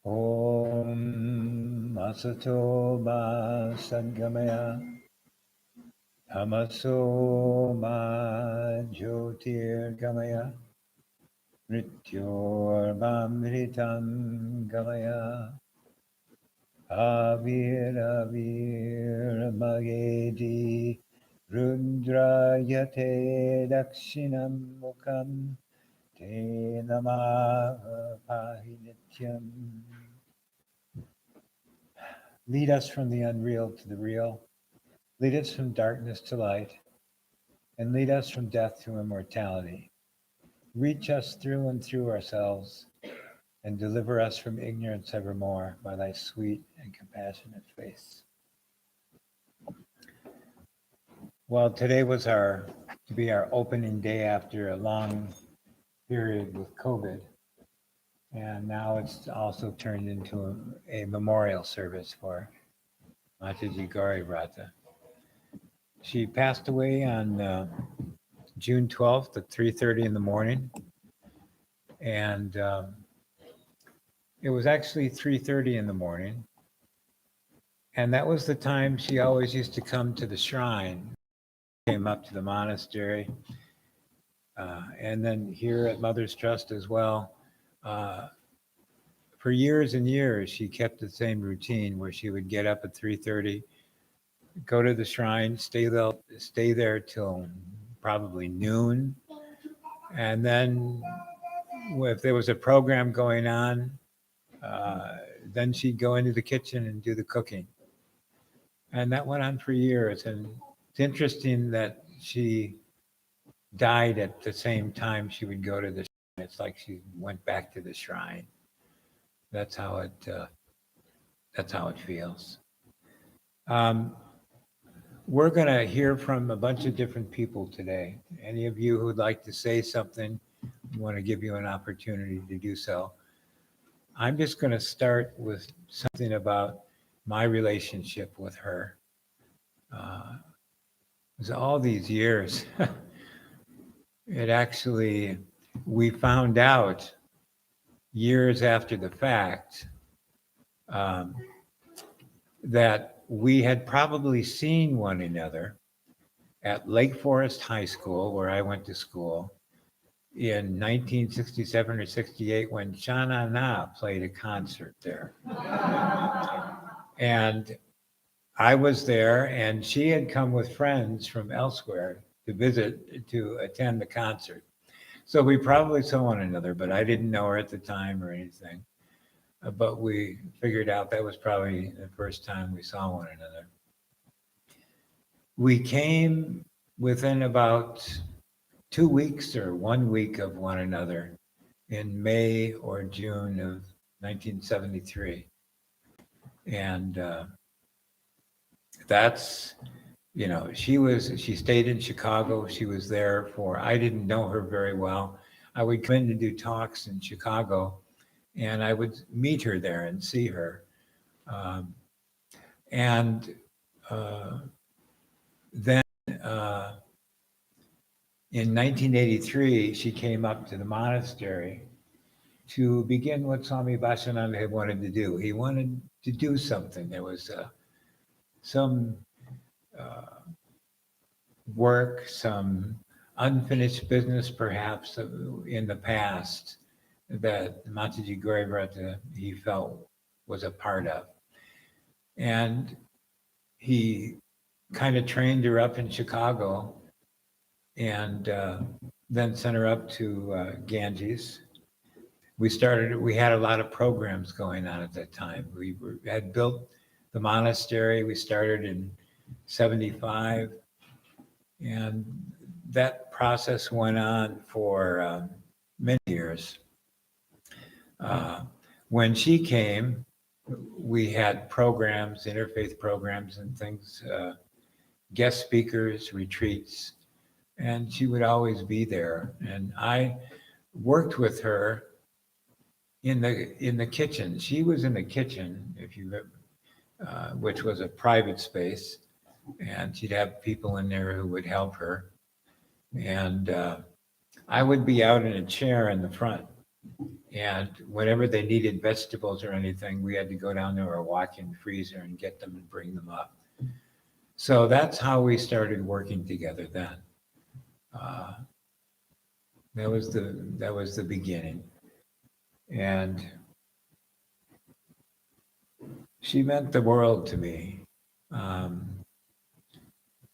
Om Asato Ma Sadgamaya Tamaso Ma Jyotirgamaya Mrityormamritam Gamaya Aviravir Magedi Rudrayate Dakshinam Mukham Te Namaha Pahinityam. Lead us from the unreal to the real. Lead us from darkness to light. And lead us from death to immortality. Reach us through and through ourselves and deliver us from ignorance evermore by thy sweet and compassionate face. Well, today was to be our opening day after a long period with COVID. And now it's also turned into a memorial service for Mataji Gauribrata. She passed away on June 12th at 3:30 in the morning. And it was actually 3:30 in the morning. And that was the time she always used to come to the shrine, came up to the monastery, and then here at Mother's Trust as well. For years and years, she kept the same routine where she would get up at 3:30, go to the shrine, stay there till probably noon, and then if there was a program going on, then she'd go into the kitchen and do the cooking. And that went on for years. And it's interesting that she died at the same time she would go to the shrine. It's like she went back to the shrine. That's how it feels. We're going to hear from a bunch of different people today. Any of you who'd like to say something, we want to give you an opportunity to do so. I'm just going to start with something about my relationship with her. It was all these years. We found out years after the fact that we had probably seen one another at Lake Forest High School, where I went to school, in 1967 or 68 when Shana Na played a concert there. And I was there, and she had come with friends from elsewhere to attend the concert. So we probably saw one another, but I didn't know her at the time or anything. But we figured out that was probably the first time we saw one another. We came within about 2 weeks or 1 week of one another in May or June of 1973. And that's, she stayed in Chicago. She was there I didn't know her very well. I would come in to do talks in Chicago, and I would meet her there and see her. Then in 1983, she came up to the monastery to begin what Swami Vasananda had wanted to do. He wanted to do something. There was some work, some unfinished business perhaps in the past that Mataji Gauribrata, he felt, was a part of. And he kind of trained her up in Chicago and then sent her up to Ganges. We had a lot of programs going on at that time. We had built the monastery. We started in 75, and that process went on for many years. When she came, we had programs, interfaith programs and things, guest speakers, retreats, and she would always be there. And I worked with her in the kitchen. She was in the kitchen, which was a private space, and she'd have people in there who would help her. And I would be out in a chair in the front, And whenever they needed vegetables or anything, we had to go down to our walk-in freezer and get them and bring them up. So that's how we started working together then. Uh, that was the beginning, and she meant the world to me. Um,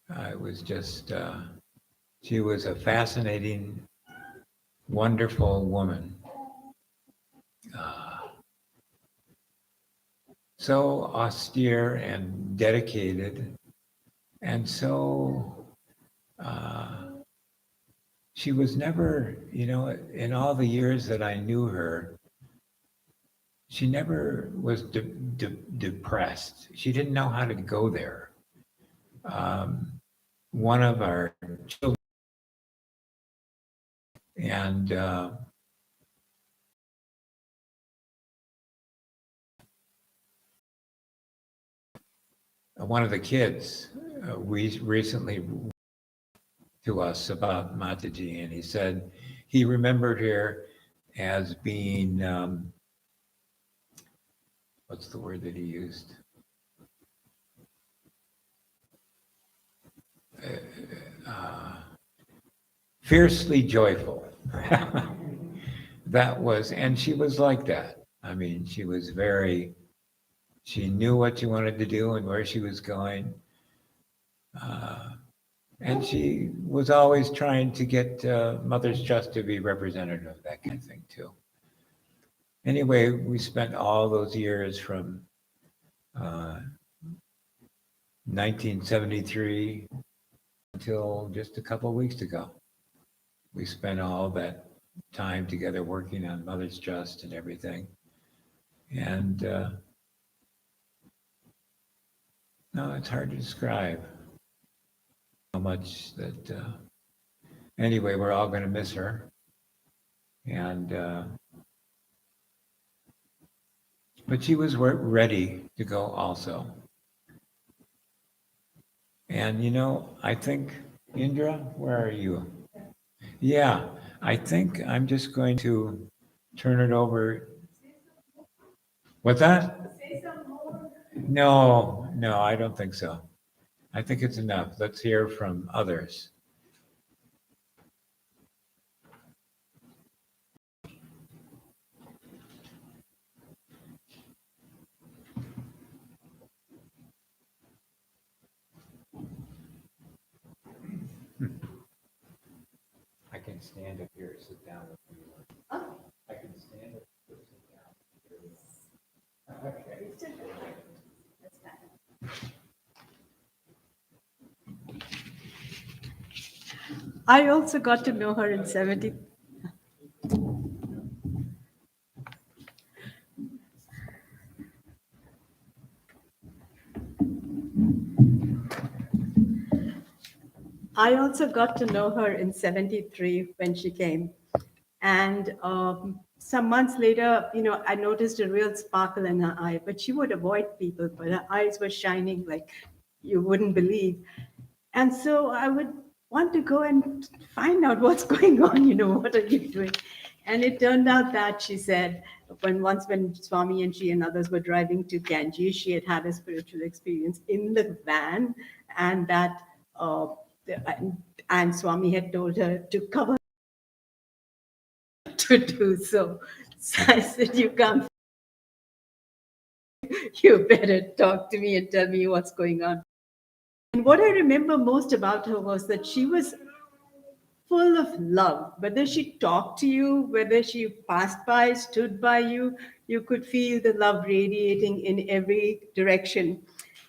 I was just she was a fascinating, wonderful woman. Uh, so austere and dedicated, and so uh, she was never, in all the years that I knew her, she never was depressed. She didn't know how to go there. Um, one of our children, and one of the kids, we recently to us about Mataji, and he said he remembered her as being, what's the word that he used? Uh, Fiercely joyful. That was, and she was like that. I mean, she knew what she wanted to do and where she was going. Uh, and she was always trying to get Mother's Trust to be representative of that kind of thing, too. Anyway, we spent all those years from uh, 1973 until just a couple of weeks ago. We spent all that time together working on Mother's Trust and everything. And no, it's hard to describe how much that. Anyway, we're all going to miss her, and but she was ready to go also. And I think Indra, where are you? Yeah, I think I'm just going to turn it over. What's that? No, no, I don't think so. I think it's enough. Let's hear from others. I can stand up here, sit down if you want. I can stand up here, sit down. Okay. I also got to know her in 70. I also got to know her in 73 when she came. And some months later, I noticed a real sparkle in her eye, but she would avoid people, but her eyes were shining like you wouldn't believe. And so I would want to go and find out what's going on, what are you doing? And it turned out that she said, when Swami and she and others were driving to Ganges, she had had a spiritual experience in the van, and that uh, and Swami had told her to cover to do so. So I said, you can't, you better talk to me and tell me what's going on. And what I remember most about her was that she was full of love. Whether she talked to you, whether she passed by, stood by you, you could feel the love radiating in every direction.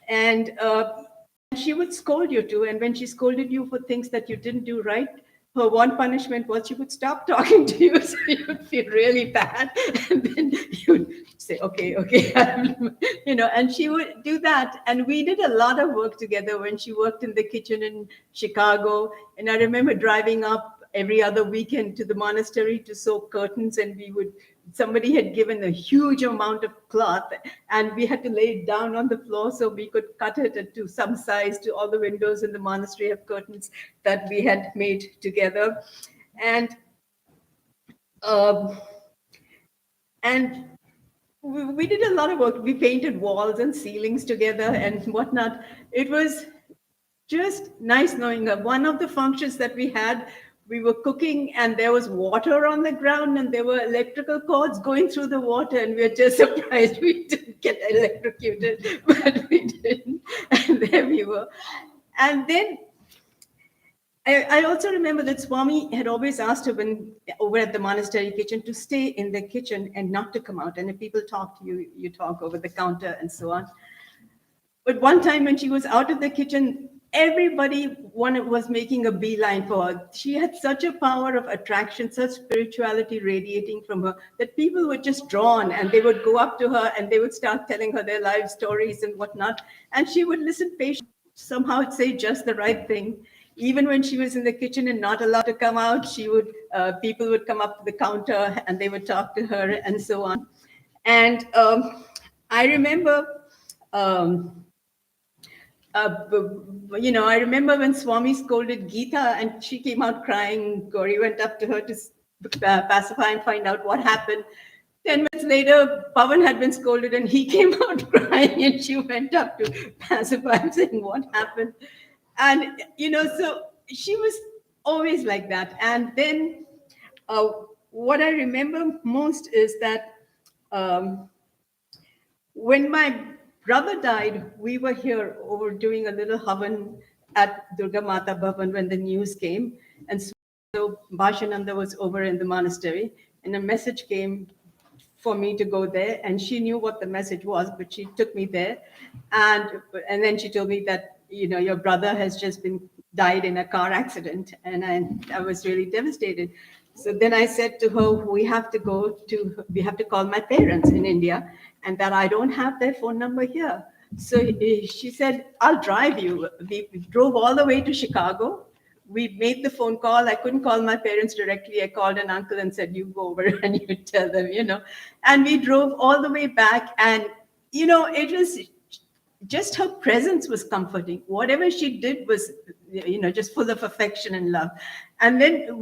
And she would scold you too. And when she scolded you for things that you didn't do right, her one punishment was she would stop talking to you, so you would feel really bad, and then you would say, "Okay, okay," And she would do that. And we did a lot of work together when she worked in the kitchen in Chicago. And I remember driving up every other weekend to the monastery to sew curtains, and somebody had given a huge amount of cloth, and we had to lay it down on the floor so we could cut it to some size to all the windows in the monastery of curtains that we had made together. And um, And we did a lot of work. We painted walls and ceilings together and whatnot. It was just nice knowing that one of the functions that we had, we were cooking and there was water on the ground and there were electrical cords going through the water, and we were just surprised we didn't get electrocuted, but we didn't. And there we were. And then I also remember that Swami had always asked her when over at the monastery kitchen to stay in the kitchen and not to come out. And if people talk to you, you talk over the counter and so on. But one time when she was out of the kitchen, everybody was making a beeline for her. She had such a power of attraction, such spirituality radiating from her, that people were just drawn and they would go up to her and they would start telling her their life stories and whatnot. And she would listen patiently, somehow say just the right thing. Even when she was in the kitchen and not allowed to come out, people would come up to the counter and they would talk to her and so on. And I remember um, I remember when Swami scolded Geeta and she came out crying. Gauri went up to her to pacify and find out what happened. 10 minutes later, Pavan had been scolded and he came out crying, and she went up to pacify him, saying, "What happened?" And, so she was always like that. And then uh, what I remember most is that um, when my brother died, we were here over doing a little havan at Durga Mata Bhavan when the news came. And so Bhashananda was over in the monastery, and a message came for me to go there. And she knew what the message was, but she took me there. And then she told me that, your brother has just been died in a car accident. And I was really devastated. So then I said to her, we have to call my parents in India, and that I don't have their phone number here. So she said, "I'll drive you." We drove all the way to Chicago. We made the phone call. I couldn't call my parents directly. I called an uncle and said, "You go over and you tell them." And we drove all the way back. And, it was just her presence was comforting. Whatever she did was, just full of affection and love. And then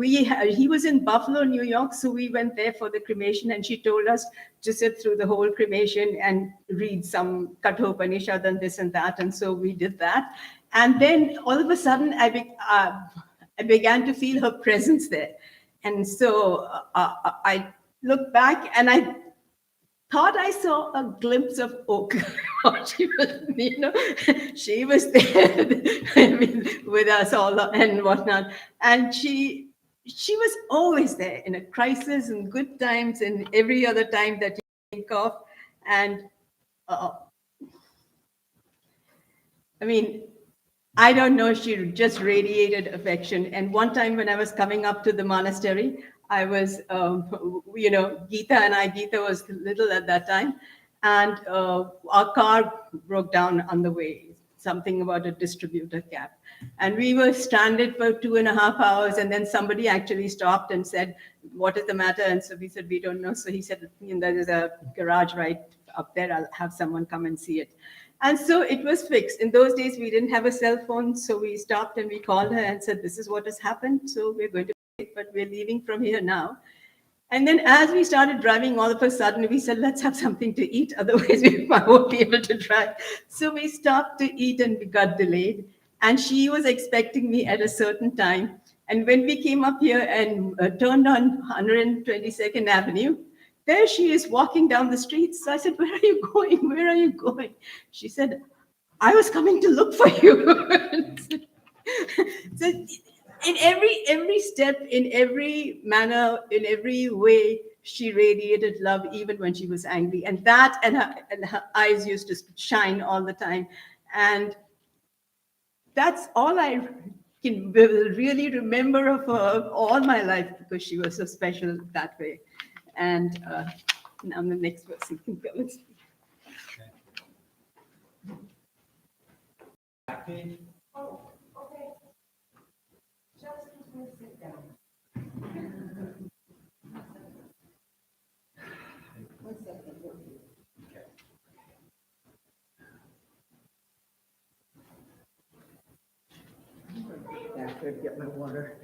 he was in Buffalo, New York, so we went there for the cremation, and she told us to sit through the whole cremation and read some Kathopanishad and this and that. And so we did that. And then all of a sudden, I began to feel her presence there. And so I looked back and I thought I saw a glimpse of oak. she was, she was there with us all and whatnot. And she was always there in a crisis and good times and every other time that you think of. And uh, I mean, I don't know, she just radiated affection. And one time when I was coming up to the monastery, I was, Geeta was little at that time, and our car broke down on the way, something about a distributor cab. And we were stranded for 2.5 hours, and then somebody actually stopped and said, "What is the matter?" And so we said, "We don't know." So he said, "There is a garage right up there. I'll have someone come and see it." And so it was fixed. In those days, we didn't have a cell phone. So we stopped and we called her and said, "This is what has happened. So we're going to, but we're leaving from here now." And then as we started driving, all of a sudden, we said, "Let's have something to eat. Otherwise, we won't be able to drive." So we stopped to eat and we got delayed. And she was expecting me at a certain time. And when we came up here and turned on 122nd Avenue, there she is walking down the street. So I said, "Where are you going? Where are you going?" She said, "I was coming to look for you." So in every step, in every manner, in every way, she radiated love, even when she was angry. And her eyes used to shine all the time. And that's all I can will really remember of her all my life, because she was so special that way. And now the next person can go and speak. After I get my water.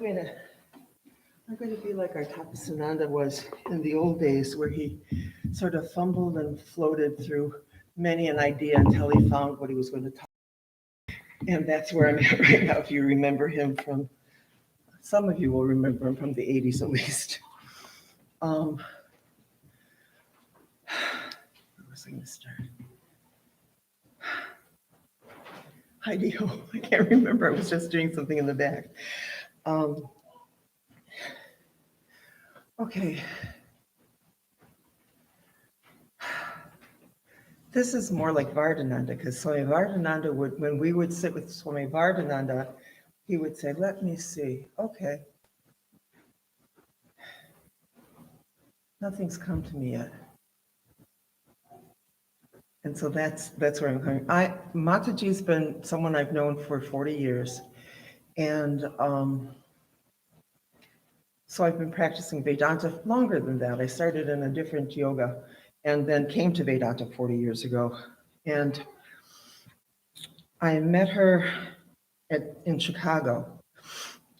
going to be like our Tapasananda was in the old days, where he sort of fumbled and floated through many an idea until he found what he was going to talk. And that's where I'm at right now. If you remember him from, some of you will remember him from the 80s at least. Where was I going to start? Heidi, I can't remember. I was just doing something in the back. Okay. This is more like Vardhananda, because Swami Vardhananda would, when we would sit with Swami Vardhananda, he would say, let me see. Okay. Nothing's come to me yet. And so that's where I'm coming. Mataji's been someone I've known for 40 years. And so I've been practicing Vedanta longer than that. I started in a different yoga and then came to Vedanta 40 years ago. And I met her in Chicago.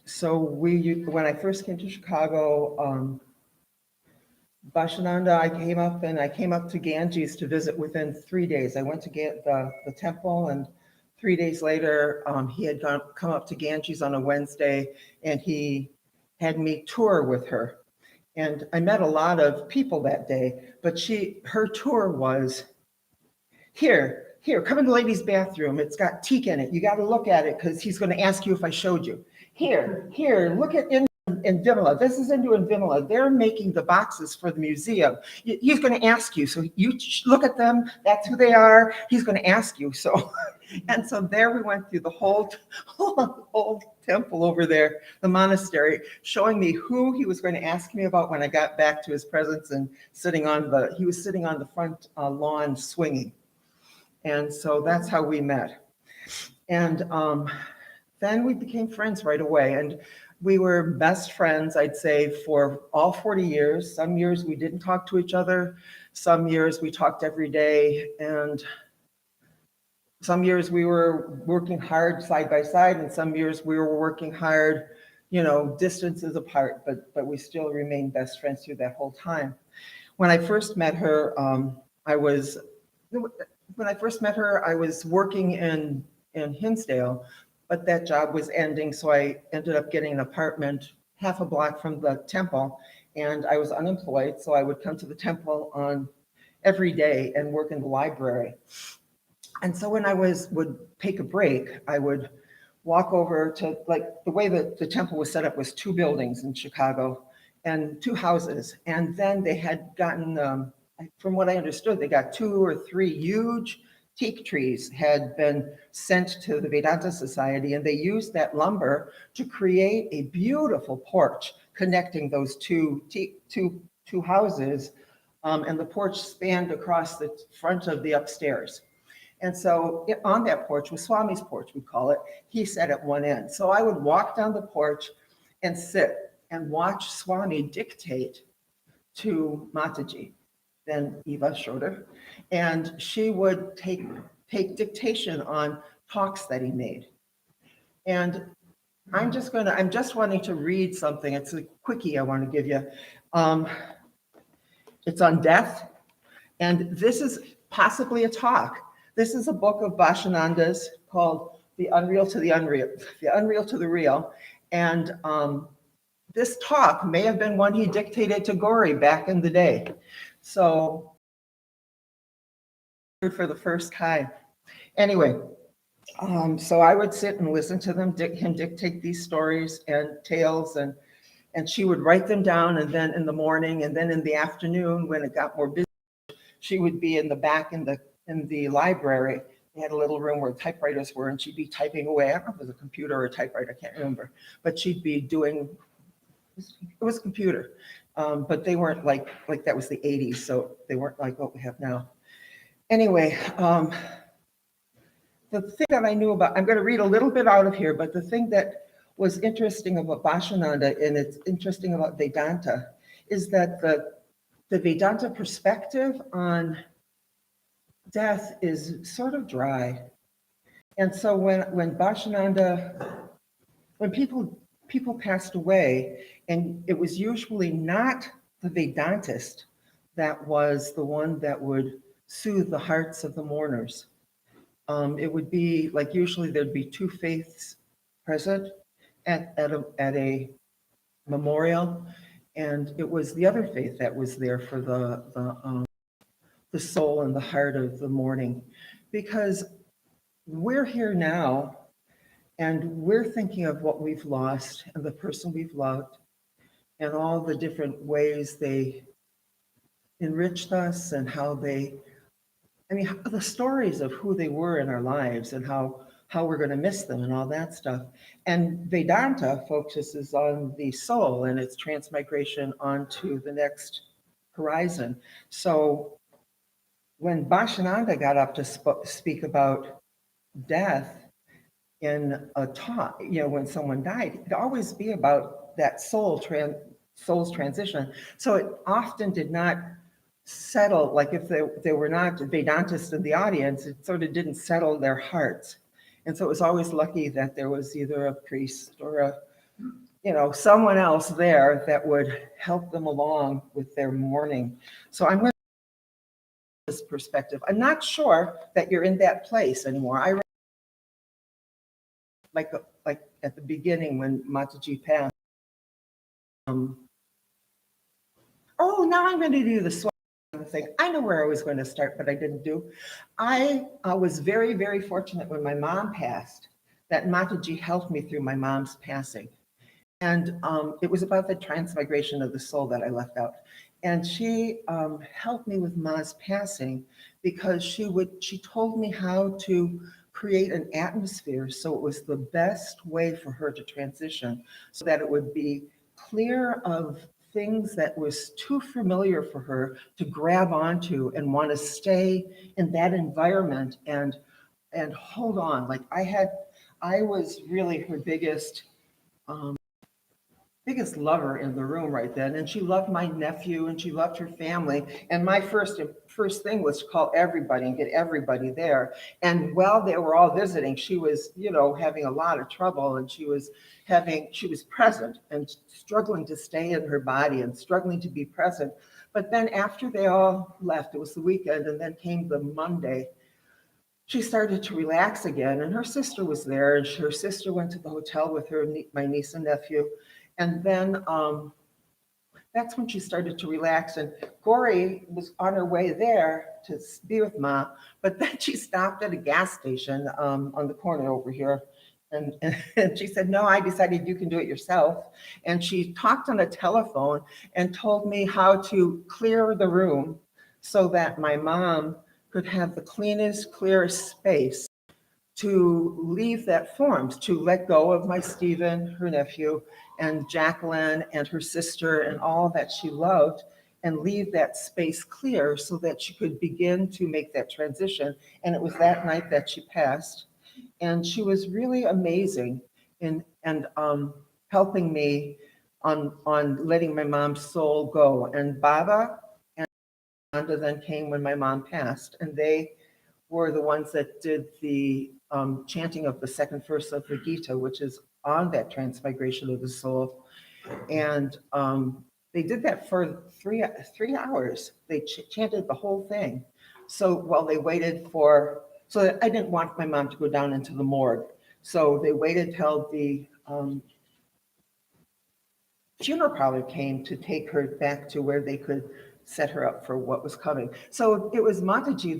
So when I first came to Chicago, Bashananda, I came up to Ganges to visit within 3 days. I went to the temple, and 3 days later, he had come up to Ganges on a Wednesday, and he had me tour with her. And I met a lot of people that day, but her tour was, here, come in the ladies' bathroom. It's got teak in it. You got to look at it because he's going to ask you if I showed you. Here, look at in Vimala. This is Indu and Vimala. They're making the boxes for the museum. He's going to ask you. So you look at them. That's who they are. He's going to ask you. So, and so there we went through the whole temple over there, the monastery, showing me who he was going to ask me about when I got back to his presence, and he was sitting on the front lawn swinging. And so that's how we met. And then we became friends right away. And we were best friends, I'd say, for all 40 years. Some years we didn't talk to each other. Some years we talked every day. And some years we were working hard side by side. And some years we were working hard, distances apart. But we still remained best friends through that whole time. When I first met her, I was working in Hinsdale, but that job was ending, so I ended up getting an apartment half a block from the temple, and I was unemployed, so I would come to the temple on every day and work in the library. And so when I would take a break, I would walk over to, like, the way that the temple was set up was 2 buildings in Chicago and 2 houses, and then they had gotten from what I understood, they got 2 or 3 huge teak trees had been sent to the Vedanta Society, and they used that lumber to create a beautiful porch connecting those two houses, and the porch spanned across the front of the upstairs. And so on that porch was Swami's porch, we call it. He sat at one end. So I would walk down the porch and sit and watch Swami dictate to Mataji, then Eva Schroeder, and she would take dictation on talks that he made. And I'm just wanting to read something. It's a quickie I want to give you. It's on death, and this is possibly a talk. This is a book of Bashananda's called The Unreal to the Unreal, The Unreal to the Real, and this talk may have been one he dictated to Gauri back in the day. So, for the first time. Anyway, so I would sit and listen to him dictate these stories and tales, and she would write them down, and then in the morning, and then in the afternoon, when it got more busy, she would be in the back in the library. They had a little room where typewriters were, and she'd be typing away. I don't know if it was a computer or a typewriter, I can't remember, but she'd be doing. It was a computer, but they weren't like that was the 80s, so they weren't like what we have now. Anyway, the thing that I knew about, I'm going to read a little bit out of here, but the thing that was interesting about Bashananda, and it's interesting about Vedanta, is that the Vedanta perspective on death is sort of dry. And so when Bashananda, when people people passed away, and it was usually not the Vedantist that was the one that would soothe the hearts of the mourners. It would be like usually there'd be two faiths present at a memorial, and it was the other faith that was there for the soul and the heart of the mourning, because we're here now and we're thinking of what we've lost and the person we've loved and all the different ways they enriched us and how they, I mean, the stories of who they were in our lives and how we're going to miss them and all that stuff. And Vedanta focuses on the soul and its transmigration onto the next horizon. So when Bhashananda got up to speak about death in a talk, when someone died, it'd always be about that soul's transition. So it often did not settle, like if they were not Vedantists in the audience, it sort of didn't settle their hearts. And so it was always lucky that there was either a priest or someone else there that would help them along with their mourning. So I'm going to this perspective. I'm not sure that you're in that place anymore. Like at the beginning when Mataji passed. Now I'm going to do the swap thing. I know where I was going to start, but I didn't do. I was very, very fortunate when my mom passed that Mataji helped me through my mom's passing. And it was about the transmigration of the soul that I left out. And she helped me with Ma's passing because she told me how to create an atmosphere so it was the best way for her to transition, so that it would be clear of things that was too familiar for her to grab onto and want to stay in that environment and hold on. Like I was really her biggest lover in the room right then, and she loved my nephew and she loved her family. And my first thing was to call everybody and get everybody there. And while they were all visiting, she was having a lot of trouble, and she was present and struggling to stay in her body and struggling to be present. But then after they all left, it was the weekend, and then came the Monday, she started to relax again, and her sister was there, and her sister went to the hotel with my niece and nephew. And then that's when she started to relax. And Gauri was on her way there to be with Ma, but then she stopped at a gas station on the corner over here. And she said, no, I decided you can do it yourself. And she talked on the telephone and told me how to clear the room so that my mom could have the cleanest, clearest space to leave that form, to let go of my Stephen, her nephew, and Jacqueline and her sister and all that she loved, and leave that space clear so that she could begin to make that transition. And it was that night that she passed. And she was really amazing in helping me on letting my mom's soul go. And Baba and Nanda then came when my mom passed, and they were the ones that did the chanting of the second verse of the Gita, which is on that transmigration of the soul. And they did that for three hours. They chanted the whole thing. So while they waited so I didn't want my mom to go down into the morgue. So they waited till the funeral parlor came to take her back to where they could set her up for what was coming. So it was Mataji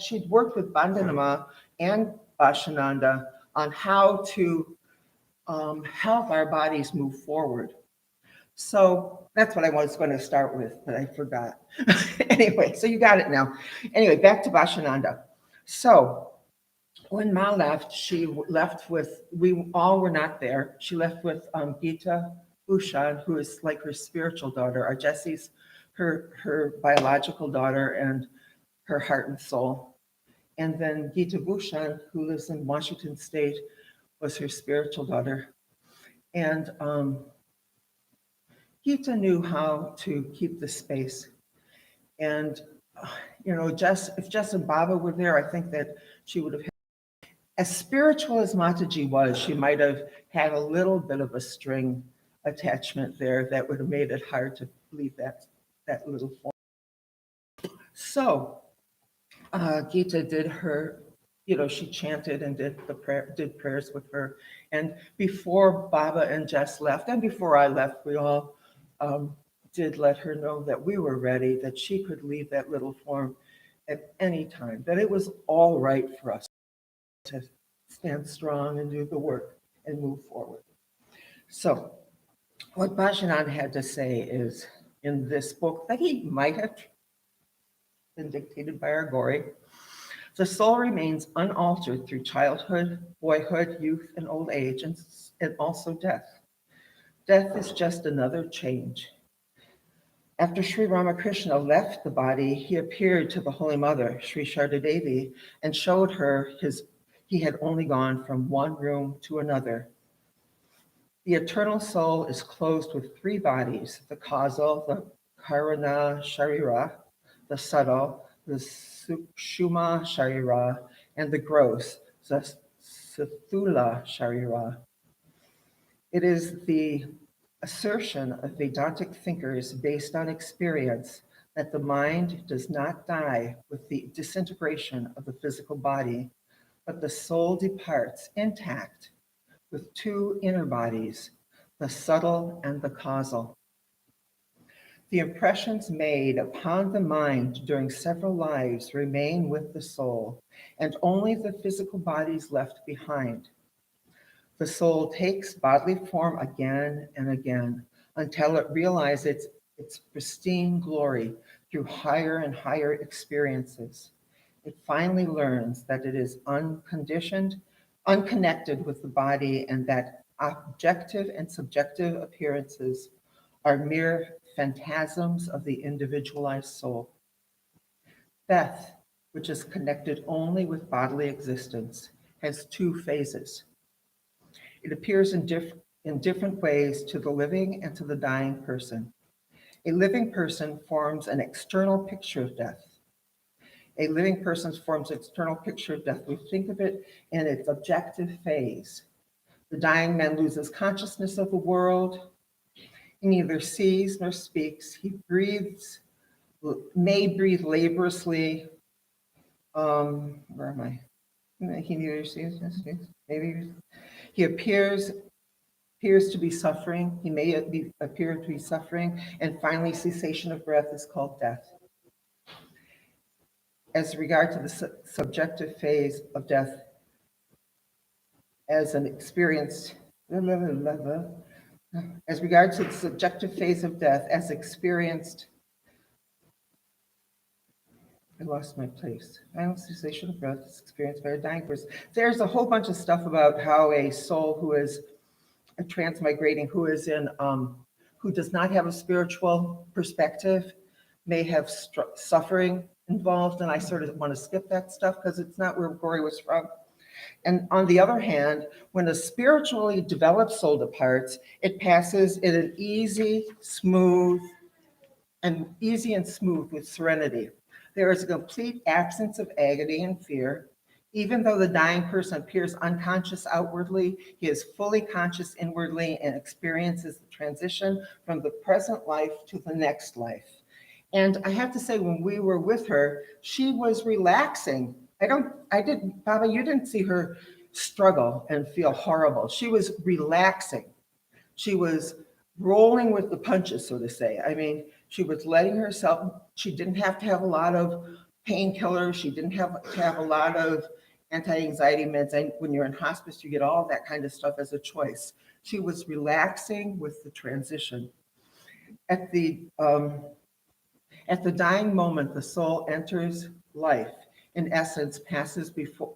she'd worked with Bandanama and Bhashananda on how to help our bodies move forward. So that's what I was going to start with, but I forgot. Anyway, so you got it now. Anyway, back to Bhashananda. So when Ma left, she left with, we all were not there. She left with Gita Bhushan, who is like her spiritual daughter. Our Jessie's her biological daughter and her heart and soul. And then Gita Bhushan, who lives in Washington State, was her spiritual daughter. And Gita knew how to keep the space. And, if Jess and Baba were there, I think that she would have. As spiritual as Mataji was, she might have had a little bit of a string attachment there that would have made it hard to leave that little form. So Gita did her, she chanted and did prayers with her. And before Baba and Jess left, and before I left, we all did let her know that we were ready, that she could leave that little form at any time, that it was all right for us to stand strong and do the work and move forward. So what Bhajanand had to say is in this book that he might have been dictated by our Gauri, the soul remains unaltered through childhood, boyhood, youth, and old age, and also death. Death is just another change. After Sri Ramakrishna left the body, he appeared to the Holy Mother, Sri Sharda Devi, and showed her he had only gone from one room to another. The eternal soul is clothed with three bodies, the causal, the karana sharira, the subtle, the sukshuma sharira, and the gross, the sathula sharira. It is the assertion of Vedantic thinkers based on experience that the mind does not die with the disintegration of the physical body, but the soul departs intact with two inner bodies, the subtle and the causal. The impressions made upon the mind during several lives remain with the soul, and only the physical body is left behind. The soul takes bodily form again and again until it realizes its pristine glory through higher and higher experiences. It finally learns that it is unconditioned, unconnected with the body, and that objective and subjective appearances are mere phantasms of the individualized soul. Death, which is connected only with bodily existence, has two phases. It appears in different ways to the living and to the dying person. A living person forms an external picture of death. A living person forms an external picture of death. We think of it in its objective phase. The dying man loses consciousness of the world. He neither sees nor speaks. He may breathe laboriously. Where am I? He neither sees nor speaks. Maybe he appears to be suffering. He may appear to be suffering. And finally, cessation of breath is called death. As regard to the subjective phase of death, as an experienced, as regard to the subjective phase of death, as experienced, I lost my place. Final cessation of breath is experienced by a dying person. There's a whole bunch of stuff about how a soul who is a transmigrating, who is in, who does not have a spiritual perspective, may have suffering involved, and I sort of want to skip that stuff because it's not where Gauri was from. And on the other hand, when a spiritually developed soul departs, it passes in an easy and smooth with serenity. There is a complete absence of agony and fear. Even though the dying person appears unconscious outwardly, he is fully conscious inwardly and experiences the transition from the present life to the next life. And I have to say, when we were with her, she was relaxing. Baba, you didn't see her struggle and feel horrible. She was relaxing. She was rolling with the punches, so to say. I mean, she was letting herself, she didn't have to have a lot of painkillers. She didn't have to have a lot of anti-anxiety meds. And when you're in hospice, you get all that kind of stuff as a choice. She was relaxing with the transition. At the dying moment, the soul enters life. In essence, passes before.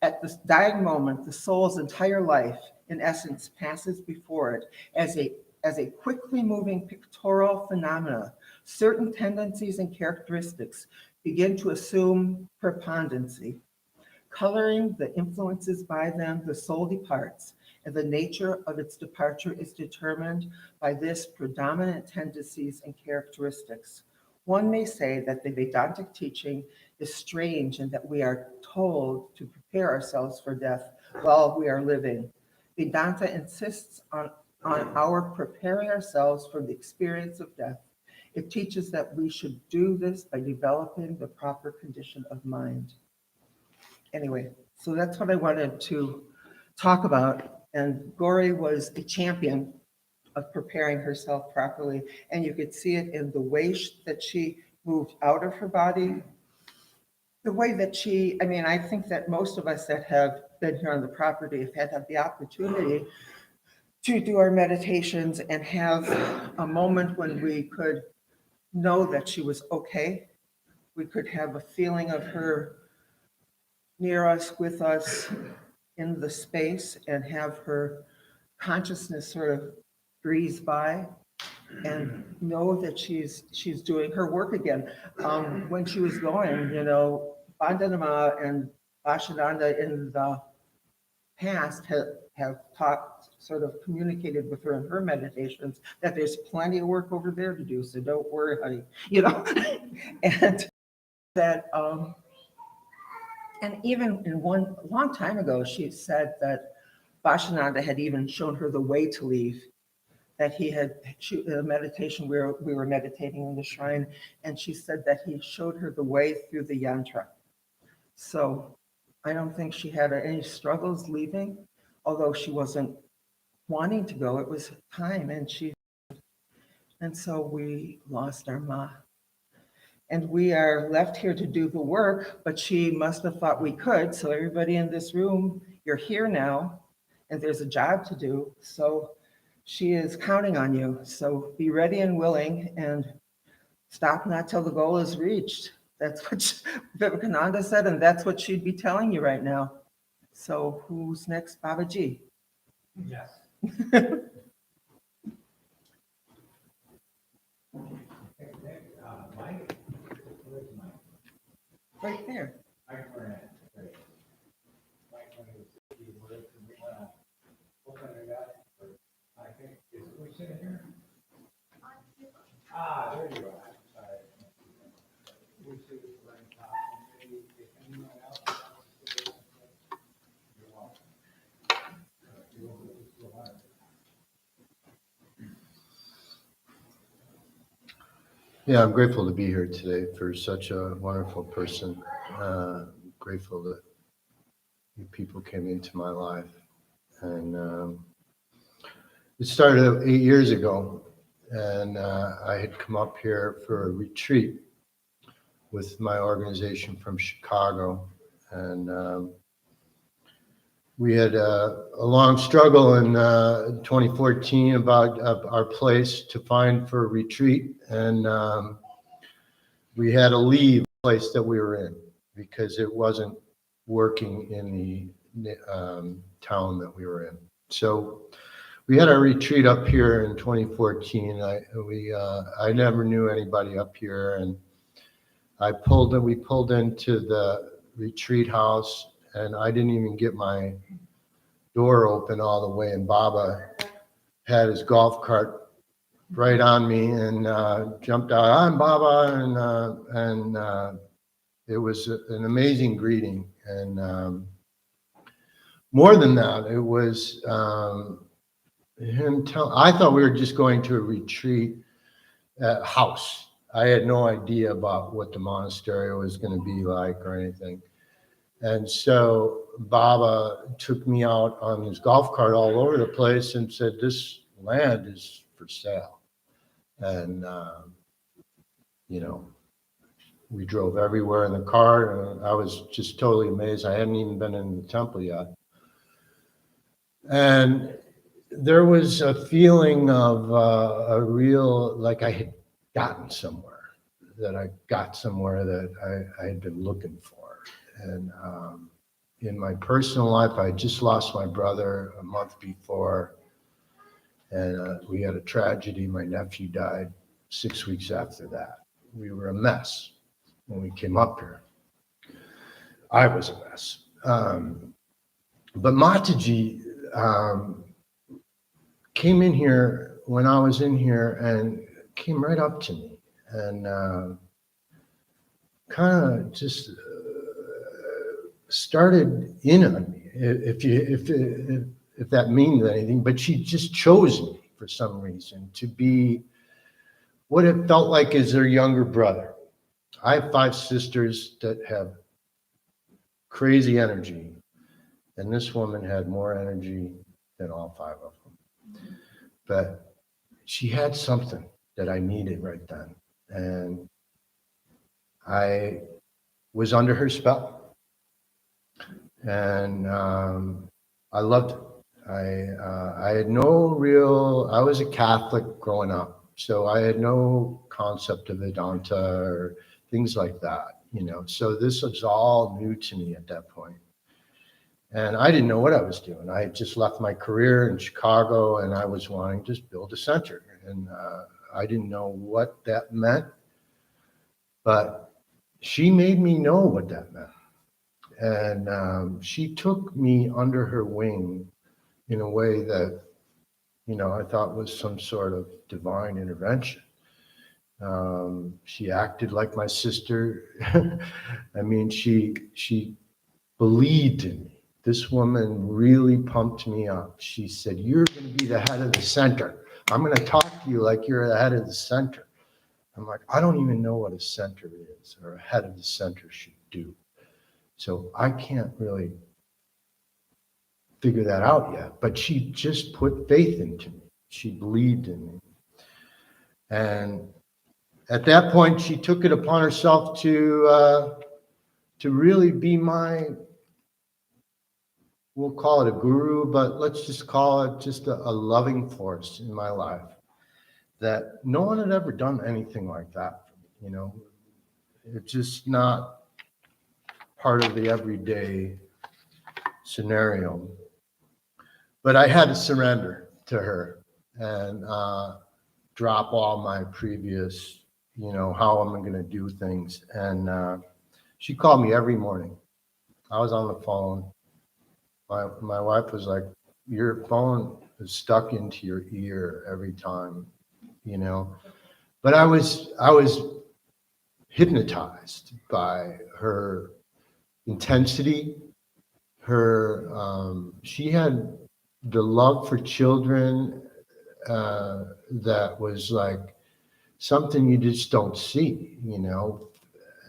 At the dying moment, the soul's entire life, in essence, passes before it as a quickly moving pictorial phenomena. Certain tendencies and characteristics begin to assume preponderancy. Coloring the influences by them, the soul departs, and the nature of its departure is determined by this predominant tendencies and characteristics. One may say that the Vedantic teaching is strange and that we are told to prepare ourselves for death while we are living. Vedanta insists on our preparing ourselves for the experience of death. It teaches that we should do this by developing the proper condition of mind. Anyway, so that's what I wanted to talk about. And Gauri was a champion of preparing herself properly. And you could see it in the way that she moved out of her body, the way that I mean, I think that most of us that have been here on the property have had the opportunity to do our meditations and have a moment when we could know that she was okay. We could have a feeling of her near us, with us in the space, and have her consciousness sort of breeze by and know that she's doing her work again. When she was going, Bandhanama and Vashananda in the past have taught, sort of communicated with her in her meditations that there's plenty of work over there to do, so don't worry, honey, and that, and even in one long time ago, she said that Vashananda had even shown her the way to leave, that in a meditation where we were meditating in the shrine, and she said that he showed her the way through the yantra. So I don't think she had any struggles leaving, although she wasn't wanting to go. It was time, and so we lost our Ma. And we are left here to do the work, but she must have thought we could. So everybody in this room, you're here now, and there's a job to do. So she is counting on you. So be ready and willing, and stop not till the goal is reached. That's what Vivekananda said, and that's what she'd be telling you right now. So who's next, Babaji? Yes. Mike? Where's Mike? Right there. Mike Burnett. Great. Mike, when he was open it up, I think, is we sitting here? Ah, there you are. Sorry. We should run top. Maybe if anyone else wants to say something, you're welcome. Yeah, I'm grateful to be here today for such a wonderful person. Grateful that you people came into my life. And it started 8 years ago, and I had come up here for a retreat with my organization from Chicago. And we had a long struggle in 2014 about our place to find for a retreat. And we had to leave the place that we were in because it wasn't working in the town that we were in. So we had our retreat up here in 2014. I never knew anybody up here, and we pulled into the retreat house, and I didn't even get my door open all the way, and Baba had his golf cart right on me and jumped out. I'm Baba, and it was an amazing greeting. And more than that, it was him I thought we were just going to a retreat house. I had no idea about what the monastery was going to be like or anything. And so Baba took me out on his golf cart all over the place and said, "This land is for sale." And, we drove everywhere in the car, and I was just totally amazed. I hadn't even been in the temple yet. And there was a feeling of a real, like I had gotten somewhere, that I got somewhere that I had been looking for. And in my personal life, I just lost my brother a month before, and we had a tragedy. My nephew died 6 weeks after that. We were a mess when we came up here. I was a mess. But Mataji came in here when I was in here and came right up to me and kind of just started in on me, if that means anything. But she just chose me for some reason to be what it felt like as their younger brother. I have 5 sisters that have crazy energy, and this woman had more energy than all 5 of them. But she had something that I needed right then, and I was under her spell, and I loved it. I had no real. I was a Catholic growing up, so I had no concept of Vedanta or things like that, So this was all new to me at that point. And I didn't know what I was doing. I had just left my career in Chicago, and I was wanting to just build a center. And I didn't know what that meant, but she made me know what that meant. And she took me under her wing in a way that, I thought was some sort of divine intervention. She acted like my sister. I mean, she believed in me. This woman really pumped me up. She said, "You're going to be the head of the center. I'm going to talk to you like you're the head of the center." I'm like, I don't even know what a center is or a head of the center should do. So I can't really figure that out yet. But she just put faith into me. She believed in me. And at that point, she took it upon herself to really be my, we'll call it a guru, but let's just call it just a loving force in my life. That no one had ever done anything like that for me, It's just not part of the everyday scenario. But I had to surrender to her and drop all my previous, how am I going to do things? And she called me every morning. I was on the phone. My wife was like, "Your phone is stuck into your ear every time," But I was hypnotized by her intensity. She had the love for children that was like something you just don't see,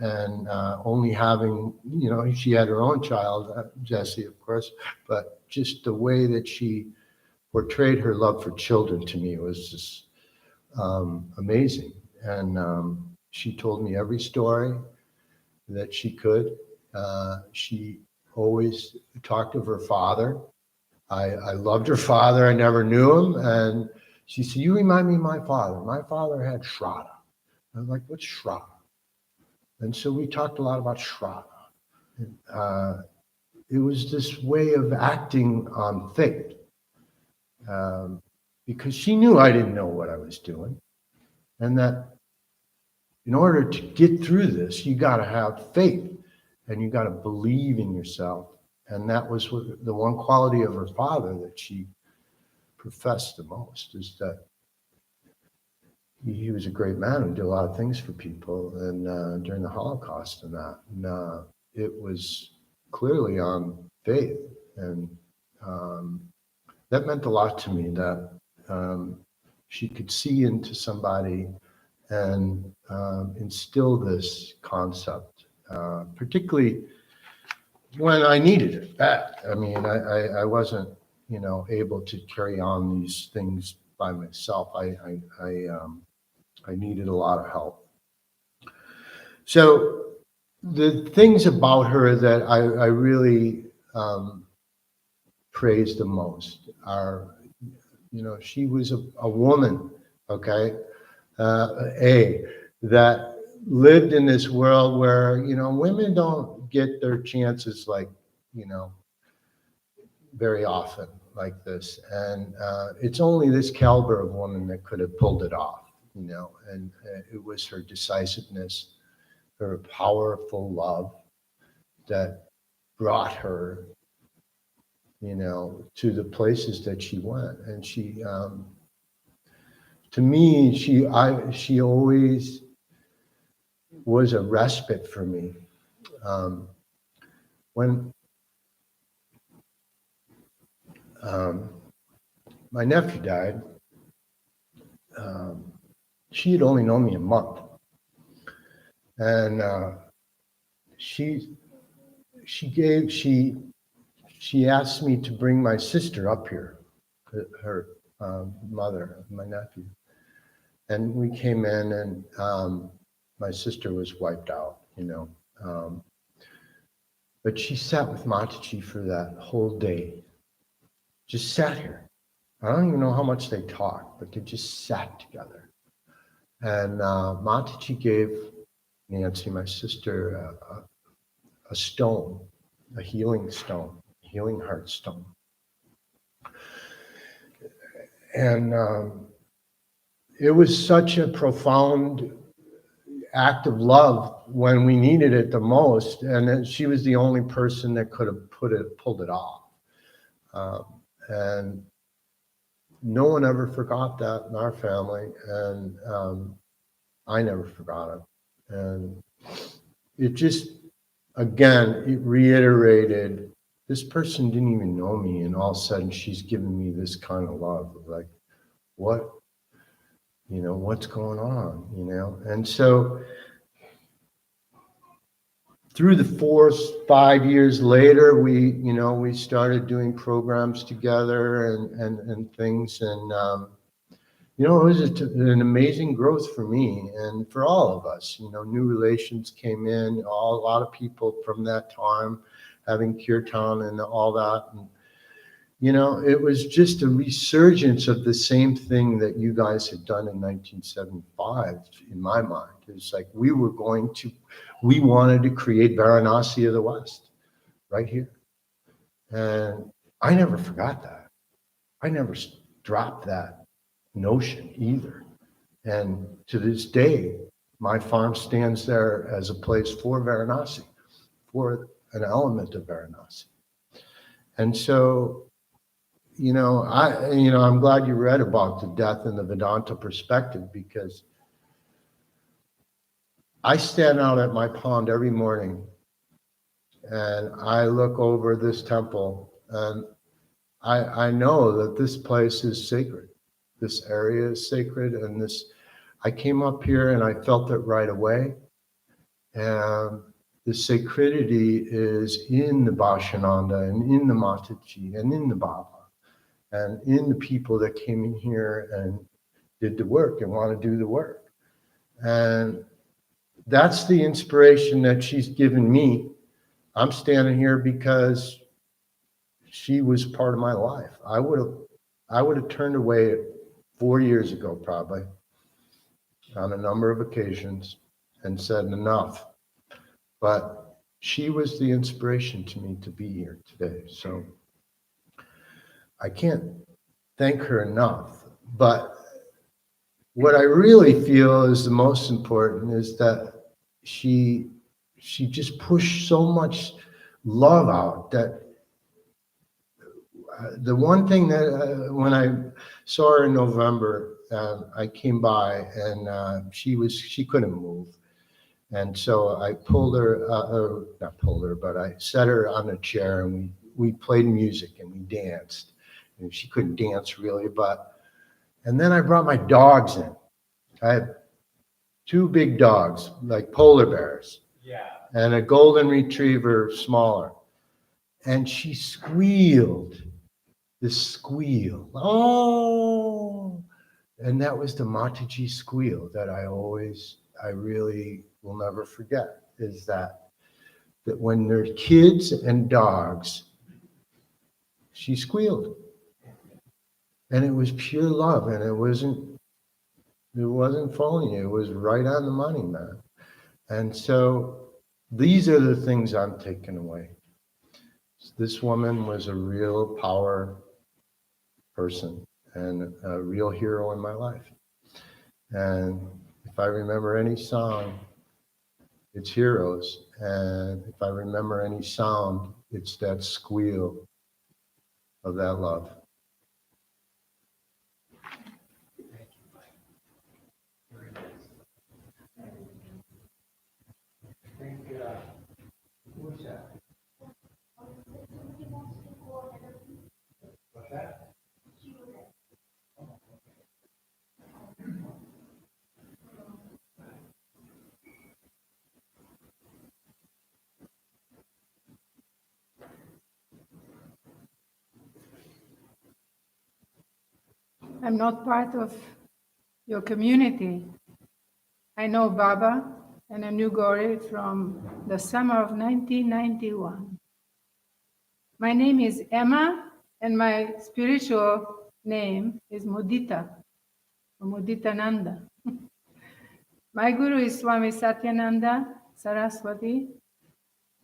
and only having, she had her own child, Jessie, of course, but just the way that she portrayed her love for children to me was just amazing. And she told me every story that she could. She always talked of her father. I loved her father. I never knew him. And she said, "You remind me of my father. My father had Rata." I was like, "What's Rata?" And so we talked a lot about Rata. It was this way of acting on faith, because she knew I didn't know what I was doing, and that in order to get through this, you got to have faith, and you got to believe in yourself. And that was the one quality of her father that she professed the most, is that he was a great man who did a lot of things for people, and during the Holocaust and that. And it was clearly on faith, and that meant a lot to me, that she could see into somebody and instill this concept, particularly when I needed it bad. I mean, I wasn't, able to carry on these things by myself. I needed a lot of help. So the things about her that I really praise the most are, she was a woman, okay, that lived in this world where, women don't get their chances like, very often like this. And it's only this caliber of woman that could have pulled it off, and it was her decisiveness, her powerful love that brought her, to the places that she went. And she, to me, she always was a respite for me. When my nephew died, she had only known me a month, and she asked me to bring my sister up here, her mother, my nephew, and we came in, and my sister was wiped out, you know. But she sat with Mataji for that whole day, just sat here. I don't even know how much they talked, but they just sat together. And Mataji gave Nancy, my sister, a stone, a healing stone, healing heart stone. And it was such a profound act of love when we needed it the most, and then she was the only person that could have pulled it off. And no one ever forgot that in our family, and I never forgot it. And it just, again, it reiterated, this person didn't even know me, and all of a sudden she's giving me this kind of love. Like, what, you know, what's going on, you know? And so through the 4-5 years later, we started doing programs together and things. And, it was an amazing growth for me and for all of us. New relations came in, a lot of people from that time having kirtan and all that. And, it was just a resurgence of the same thing that you guys had done in 1975, in my mind. It's like we wanted to create Varanasi of the West, right here. And I never forgot that. I never dropped that notion either. And to this day, my farm stands there as a place for Varanasi, for an element of Varanasi. And so, I'm glad you read about the death in the Vedanta perspective, because I stand out at my pond every morning and I look over this temple, and I know that this place is sacred. This area is sacred, and I came up here and I felt it right away. And the sacredity is in the Bhashananda and in the Mataji and in the Baba and in the people that came in here and did the work and want to do the work. And that's the inspiration that she's given me. I'm standing here because she was part of my life. I would have turned away 4 years ago, probably, on a number of occasions, and said enough. But she was the inspiration to me to be here today. So I can't thank her enough. But what I really feel is the most important is that she just pushed so much love out that the one thing that when I saw her in November, I came by and she couldn't move. And so I pulled her, not pulled her, but I set her on a chair and we played music and we danced. And she couldn't dance really, and then I brought my dogs in. I had 2 big dogs, like polar bears. Yeah. And a golden retriever, smaller. And she squealed, this squeal. Oh! And that was the Mataji squeal that I really will never forget, is that when there's kids and dogs, she squealed. And it was pure love, and it wasn't phony. It was right on the money, man. And so these are the things I'm taking away. This woman was a real power person and a real hero in my life. And if I remember any song, it's Heroes. And if I remember any sound, it's that squeal of that love. I'm not part of your community. I know Baba and I knew Gauri from the summer of 1991. My name is Emma and my spiritual name is Mudita, or Mudita Nanda. My guru is Swami Satyananda Saraswati,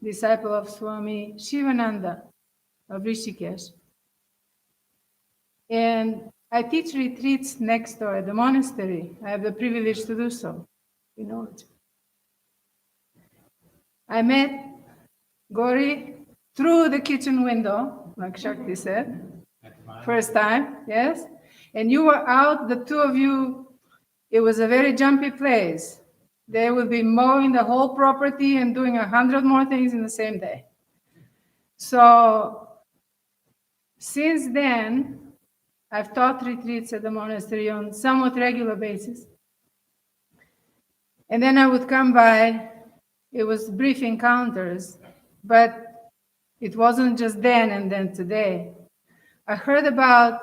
disciple of Swami Shivananda of Rishikesh. And I teach retreats next door at the monastery. I have the privilege to do so. You know it. I met Gauri through the kitchen window, like Shakti said, first time, yes? And you were out, the two of you, it was a very jumpy place. They would be mowing the whole property and doing 100 more things in the same day. So since then, I've taught retreats at the monastery on somewhat regular basis. And then I would come by, it was brief encounters, but it wasn't just then and then today. I heard about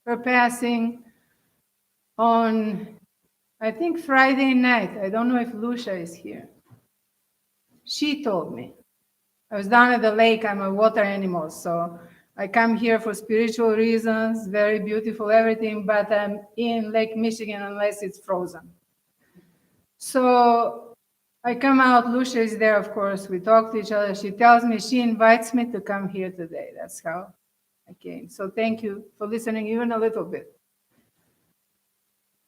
her passing on, I think, Friday night. I don't know if Lucia is here. She told me. I was down at the lake. I'm a water animal, so I come here for spiritual reasons, very beautiful, everything, but I'm in Lake Michigan unless it's frozen. So I come out, Lucia is there, of course. We talk to each other. She tells me she invites me to come here today. That's how I came. So thank you for listening even a little bit.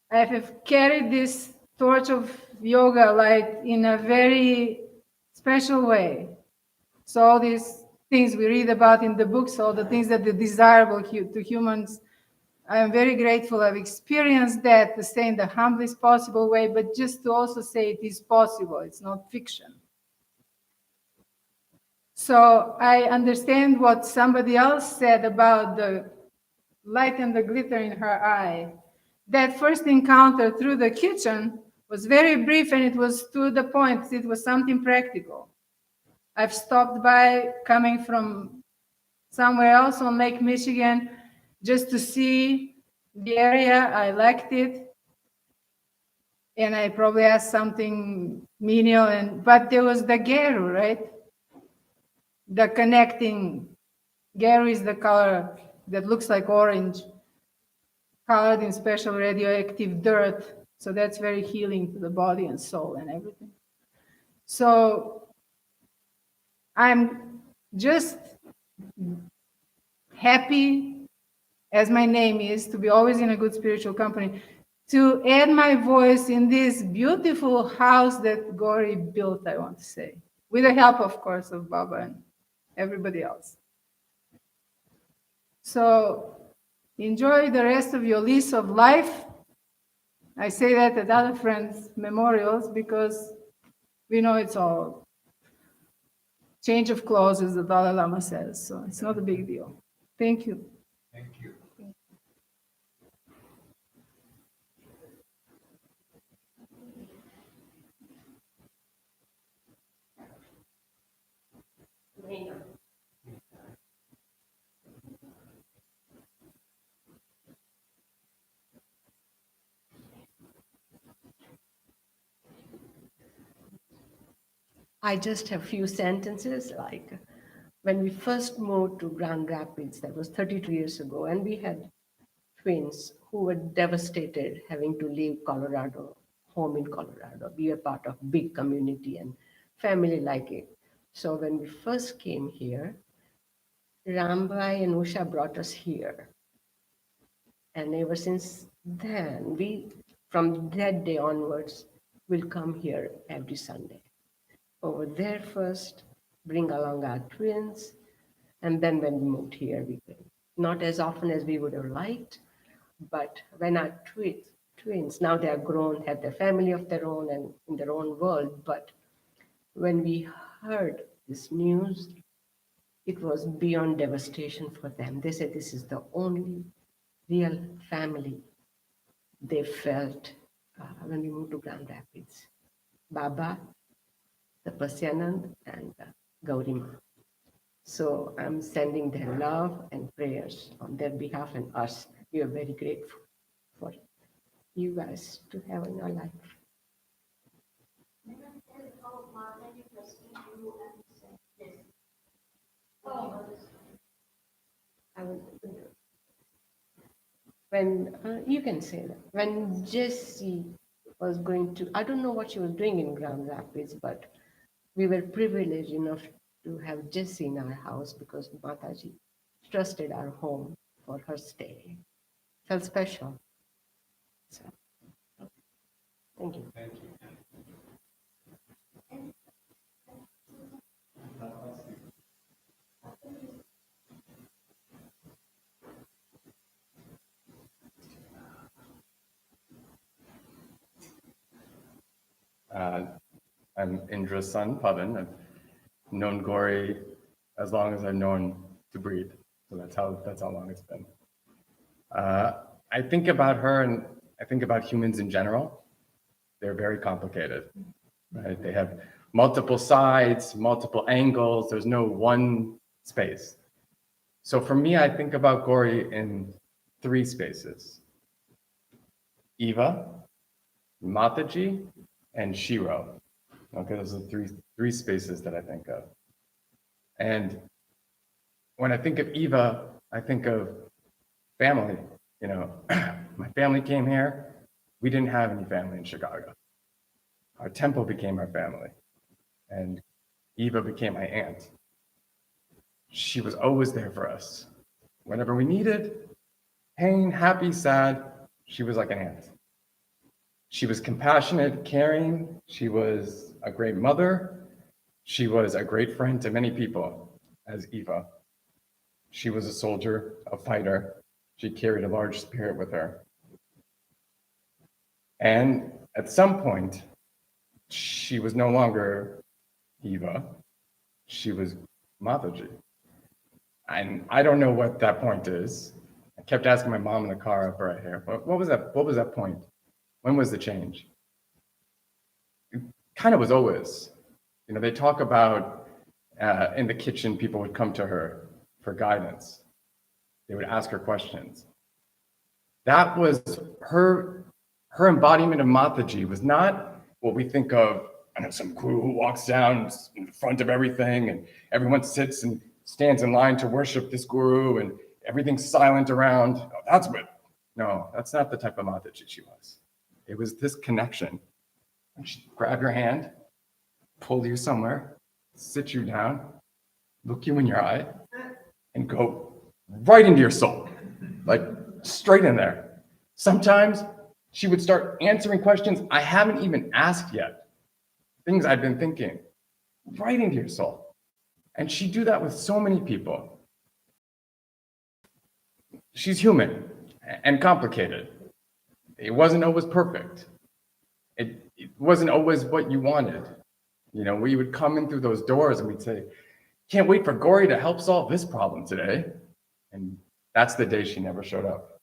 I have carried this torch of yoga light in a very special way. So all these things we read about in the books, all the things that are desirable to humans, I am very grateful I've experienced that, to say in the humblest possible way, but just to also say it is possible, it's not fiction. So I understand what somebody else said about the light and the glitter in her eye. That first encounter through the kitchen was very brief and it was to the point. It was something practical. I've stopped by coming from somewhere else on Lake Michigan just to see the area. I liked it. And I probably asked something menial, but there was the Gauri, right? The connecting. Gauri is the color that looks like orange, colored in special radioactive dirt. So that's very healing to the body and soul and everything. So I'm just happy, as my name is, to be always in a good spiritual company, to add my voice in this beautiful house that Gauri built, I want to say, with the help, of course, of Baba and everybody else. So enjoy the rest of your lease of life. I say that at other friends' memorials because we know it's all change of clothes, as the Dalai Lama says, so it's not a big deal. Thank you. Thank you. I just have few sentences. Like when we first moved to Grand Rapids, that was 32 years ago, and we had twins who were devastated having to leave Colorado, home in Colorado. We were part of big community and family like it. So when we first came here, Rambai and Usha brought us here. And ever since then, from that day onwards, will come here every Sunday. Over there first, bring along our twins, and then when we moved here, we came. Not as often as we would have liked, but when our twins, now they are grown, have their family of their own and in their own world, but when we heard this news, it was beyond devastation for them. They said this is the only real family they felt when we moved to Grand Rapids. Baba, the Pasyanand, and Gauri Ma. So I'm sending their love and prayers on their behalf and us. We are very grateful. for you guys to have in your life. I will, when you can say that when Jessie was going to, I don't know what she was doing in Grand Rapids, but we were privileged enough to have Jessie in our house because Mataji trusted our home for her stay. Felt special. So, thank you. I'm Indra's son, Pavan. I've known Gauri as long as I've known to breathe. So that's how long it's been. I think about her and I think about humans in general. They're very complicated, right? They have multiple sides, multiple angles. There's no one space. So for me, I think about Gauri in three spaces: Eva, Mataji, and Shiro. Okay, those are the three spaces that I think of. And when I think of Eva, I think of family. You know, my family came here. We didn't have any family in Chicago. Our temple became our family, and Eva became my aunt. She was always there for us. Whenever we needed, pain, happy, sad, she was like an aunt. She was compassionate, caring. She was a great mother. She was a great friend to many people as Eva. She was a soldier, a fighter. She carried a large spirit with her. And at some point, she was no longer Eva. She was Mataji. And I don't know what that point is. I kept asking my mom in the car up right here, what was that point? When was the change? It kind of was always. You know, they talk about in the kitchen, people would come to her for guidance. They would ask her questions. That was her embodiment of Mataji was not what we think of, I know, some guru who walks down in front of everything and everyone sits and stands in line to worship this guru and everything's silent around. Oh, that's not the type of Mataji she was. It was this connection. She'd grab your hand, pull you somewhere, sit you down, look you in your eye, and go right into your soul, like straight in there. Sometimes she would start answering questions I haven't even asked yet, things I've been thinking, right into your soul. And she'd do that with so many people. She's human and complicated. It wasn't always perfect. It wasn't always what you wanted. You know, we would come in through those doors and we'd say, can't wait for Gauri to help solve this problem today. And that's the day she never showed up.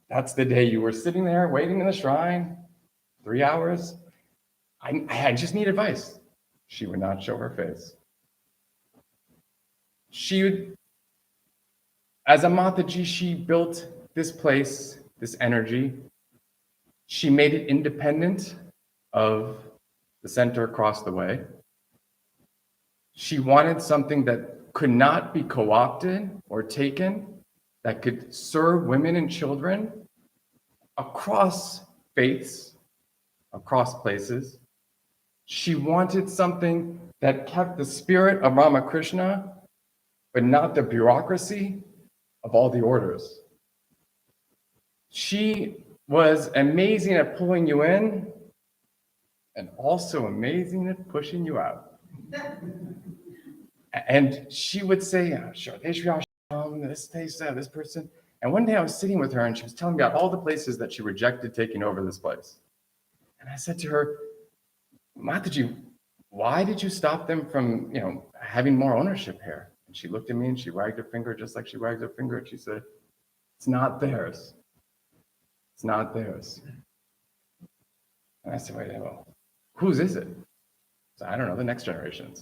That's the day you were sitting there waiting in the shrine, 3 hours. I just need advice. She would not show her face. She would, as a Mataji, she built this place, this energy. She made it independent of the center across the way. She wanted something that could not be co-opted or taken, that could serve women and children across faiths, across places. She wanted something that kept the spirit of Ramakrishna, but not the bureaucracy of all the orders. She was amazing at pulling you in and also amazing at pushing you out. And she would say, sure, this person. And one day I was sitting with her and she was telling me about all the places that she rejected taking over this place. And I said to her, Mataji, why did you stop them from, having more ownership here? And she looked at me and she wagged her finger just like she wagged her finger. And she said, it's not theirs. It's not theirs. And I said, wait, well, whose is it? So I don't know, the next generations.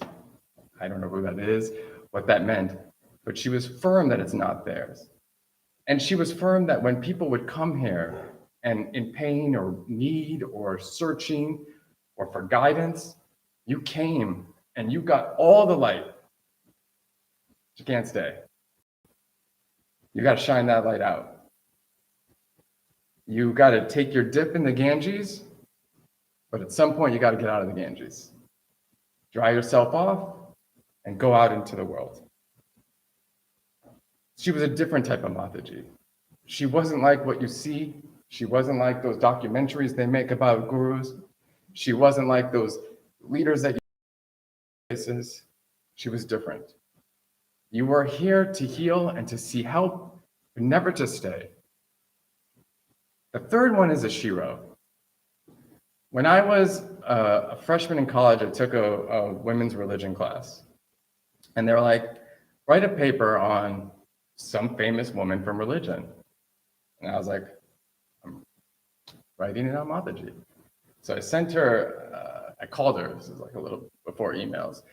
I don't know who that is, what that meant, but she was firm that it's not theirs. And she was firm that when people would come here and in pain or need or searching or for guidance, you came and you got all the light. You can't stay. You got to shine that light out. You got to take your dip in the Ganges, but at some point you got to get out of the Ganges. Dry yourself off and go out into the world. She was a different type of Mataji. She wasn't like what you see. She wasn't like those documentaries they make about gurus. She wasn't like those leaders that you places. She was different. You were here to heal and to see help, but never to stay. The third one is a Shiro. When I was a freshman in college, I took a women's religion class. And they were like, write a paper on some famous woman from religion. And I was like, I'm writing it on Mataji. So I sent her, I called her, this is like a little before emails.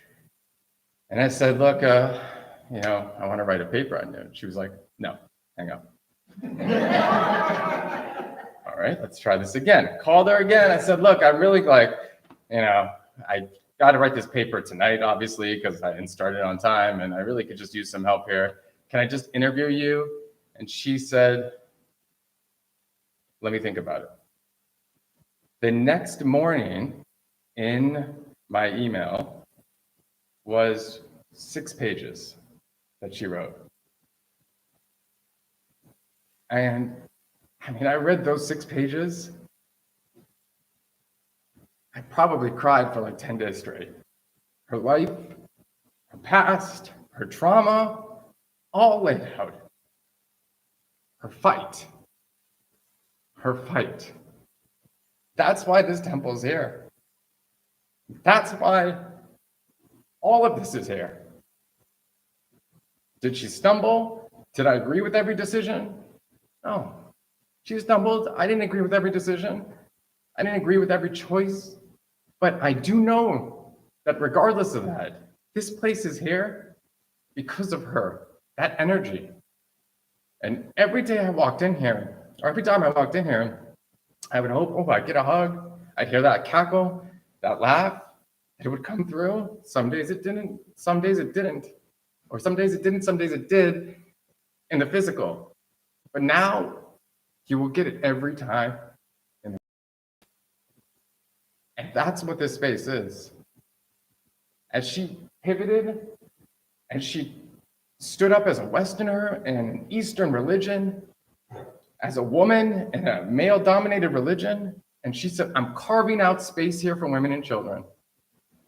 And I said, look, you know, I want to write a paper on you. And she was like, no, hang up. All right, let's try this again. Called her again. I said, look, I'm really like, you know, I got to write this paper tonight, obviously, because I didn't start it on time and I really could just use some help here. Can I just interview you? And she said, let me think about it. The next morning in my email was 6 pages that she wrote. And I mean, I read those 6 pages. I probably cried for like 10 days straight. Her life, her past, her trauma, all laid out. Her fight. Her fight. That's why this temple's here. That's why all of this is here. Did she stumble? Did I agree with every decision? No. She stumbled. I didn't agree with every decision. I didn't agree with every choice. But I do know that regardless of that, this place is here because of her, that energy. And every day I walked in here, or every time I walked in here, I would hope, oh, I'd get a hug. I'd hear that cackle, that laugh. It would come through. Some days it didn't. Some days it didn't. Or some days it didn't. Some days it did in the physical. But now you will get it every time. And that's what this space is. As she pivoted and she stood up as a Westerner in an Eastern religion, as a woman in a male-dominated religion, and she said, I'm carving out space here for women and children.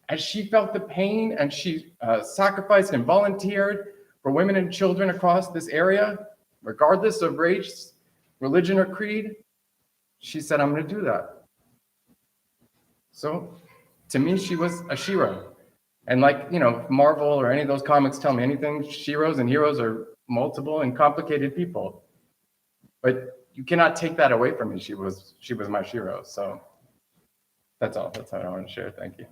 As she felt the pain and she sacrificed and volunteered for women and children across this area, regardless of race, religion, or creed, she said, I'm going to do that. So to me, she was a Shiro. And like, you know, Marvel or any of those comics tell me anything, Shiros and heroes are multiple and complicated people. But you cannot take that away from me. She was my Shiro. So that's all. That's all I want to share. Thank you.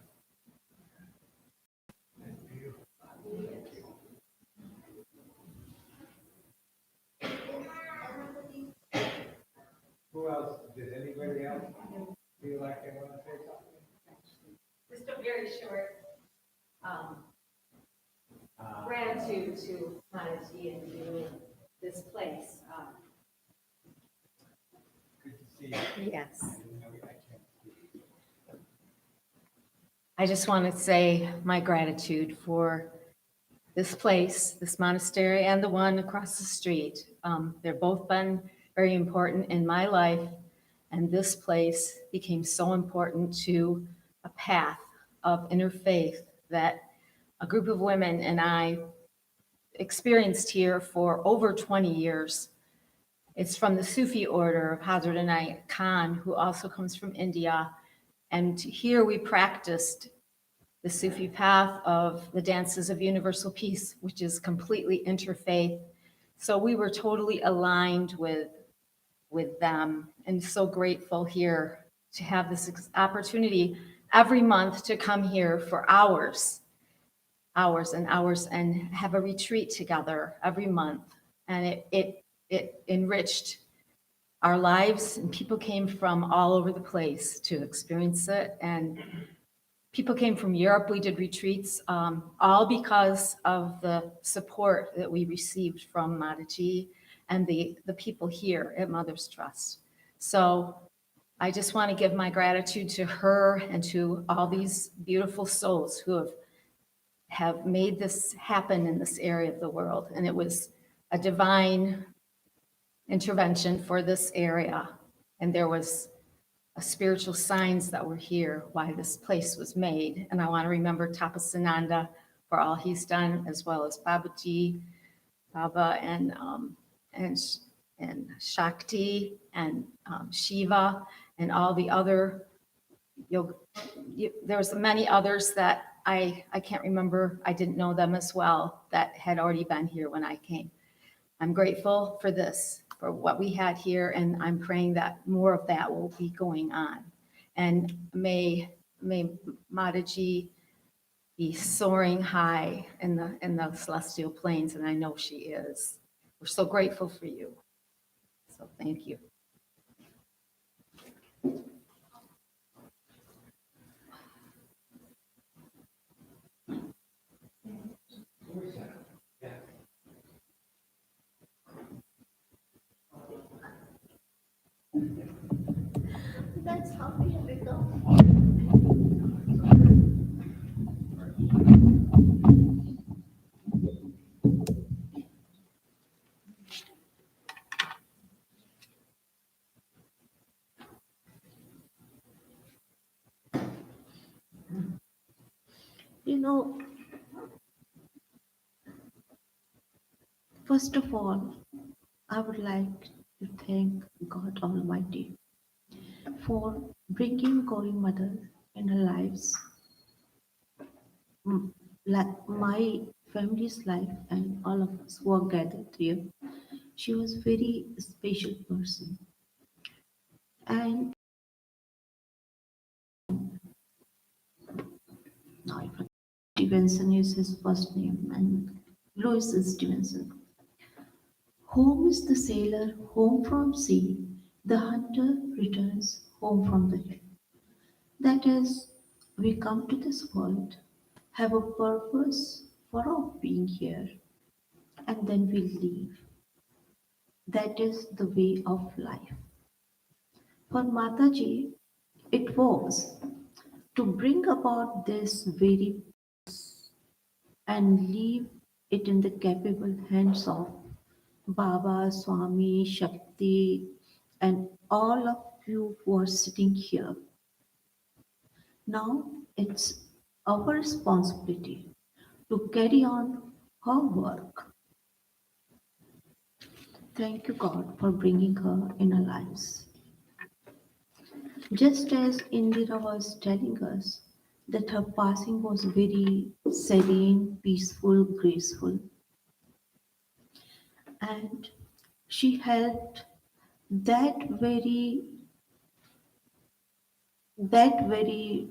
Who else? Did anybody else feel like they want to say something? Just a very short gratitude to Mataji and you, this place. Good to see you. Yes. I just want to say my gratitude for this place, this monastery, and the one across the street. They've both been very important in my life, and this place became so important to a path of interfaith that a group of women and I experienced here for over 20 years. It's from the Sufi order of Hazrat Inayat Khan, who also comes from India. And here we practiced the Sufi path of the dances of universal peace, which is completely interfaith. So we were totally aligned with them, and so grateful here to have this opportunity every month to come here for hours and hours and have a retreat together every month. And it it enriched our lives, and people came from all over the place to experience it. And people came from Europe. We did retreats, all because of the support that we received from Mataji and the people here at Mother's Trust. So I just want to give my gratitude to her and to all these beautiful souls who have made this happen in this area of the world. And it was a divine intervention for this area. And there was spiritual signs that were here why this place was made. And I want to remember Tapasananda for all he's done, as well as Babaji, Baba, and Shakti, and Shiva, and all the other yoga. There was many others that I can't remember. I didn't know them as well, that had already been here when I came. I'm grateful for this, for what we had here, and I'm praying that more of that will be going on. And may Mataji be soaring high in the celestial planes, and I know she is. We're so grateful for you. So thank you. That's how we have become. You know, first of all, I would like to thank God Almighty for bringing Gauri Mother in our lives, like my family's life and all of us who are gathered here. She was very special person. And now I forget, Stevenson is his first name, and Louis is Stevenson. Home is the sailor home from sea, the hunter returns home from the hill. That is, we come to this world, have a purpose for our being here, and then we leave. That is the way of life. For Mataji, it was to bring about this very and leave it in the capable hands of Baba, Swami, Shakti, and all of you who are sitting here. Now it's our responsibility to carry on her work. Thank you, God, for bringing her in our lives. Just as Indira was telling us that her passing was very serene, peaceful, graceful, and she helped that very that very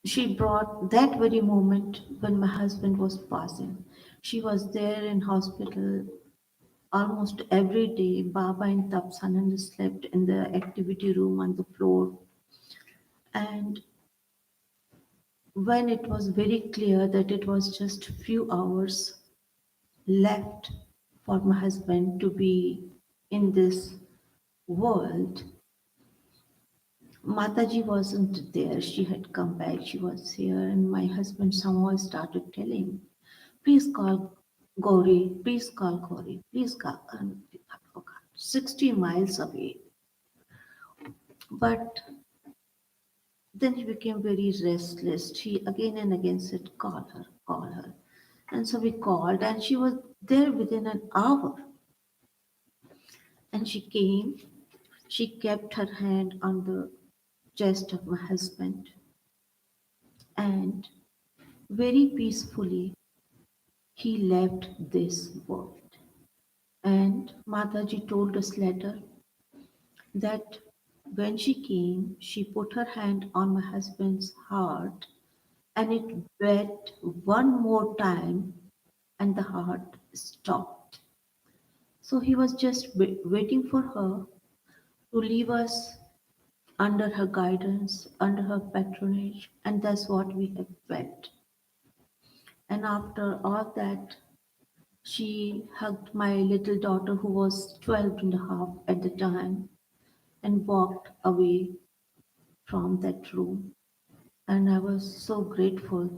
she brought that very moment when my husband was passing. She was there in hospital almost every day. Baba and Tapsanand slept in the activity room on the floor. And when it was very clear that it was just few hours left for my husband to be in this world, Mataji wasn't there. She had come back. She was here, and my husband somehow started telling, "Please call Gauri. Please call Gauri. Please call." And I forgot, 60 miles away. But then he became very restless. He again and again said, "Call her, call her." And so we called, and she was there within an hour. And she came. She kept her hand on the chest of my husband, and very peacefully he left this world. And Mataji told us later that when she came, she put her hand on my husband's heart, and it beat one more time, and the heart stopped. So he was just waiting for her to leave us under her guidance, under her patronage, and that's what we have felt. And after all that, she hugged my little daughter, who was 12 and a half at the time, and walked away from that room. And I was so grateful.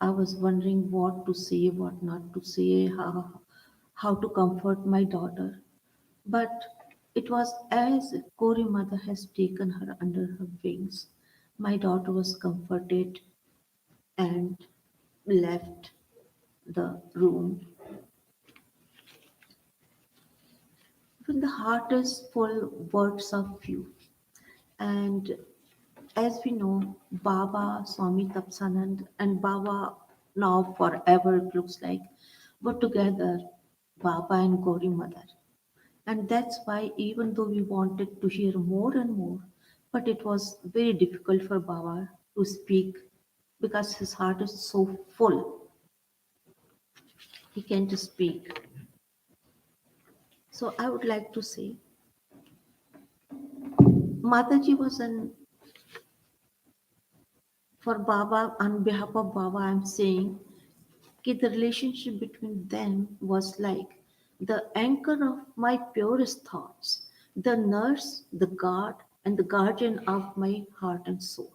I was wondering what to say, what not to say, how to comfort my daughter. But it was as if Gauri mother has taken her under her wings. My daughter was comforted and left the room. When the heart is full, words are few. And as we know, Baba, Swami Tapsanand, and Baba now forever it looks like were together, Baba and Gauri Mother. And that's why, even though we wanted to hear more and more, but it was very difficult for Baba to speak because his heart is so full. He can't speak. So I would like to say, Mataji was an, for Baba, on behalf of Baba, I'm saying that the relationship between them was like the anchor of my purest thoughts, the nurse, the guard, and the guardian of my heart and soul.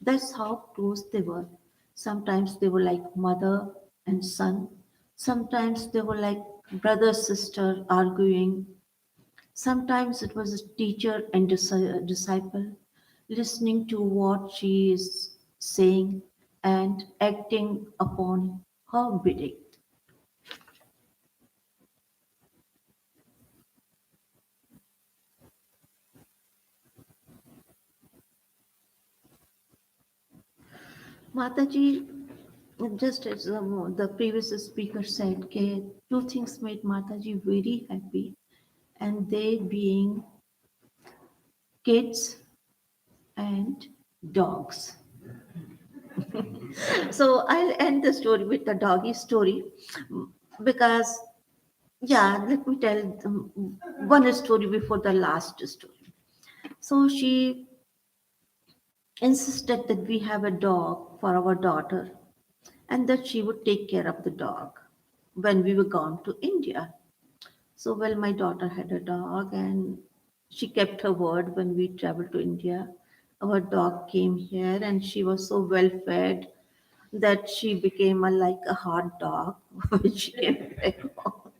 That's how close they were. Sometimes they were like mother and son. Sometimes they were like brother, sister arguing. Sometimes it was a teacher and disciple listening to what she is saying and acting upon her bidding. Mataji, just as the previous speaker said, two things made Mataji very happy, and they being kids and dogs. So I'll end the story with the doggy story because, yeah, let me tell one story before the last story. So she insisted that we have a dog for our daughter and that she would take care of the dog when we were gone to India. So, well, my daughter had a dog and she kept her word when we traveled to India. Our dog came here and she was so well fed that she became like a hard dog when she came back home.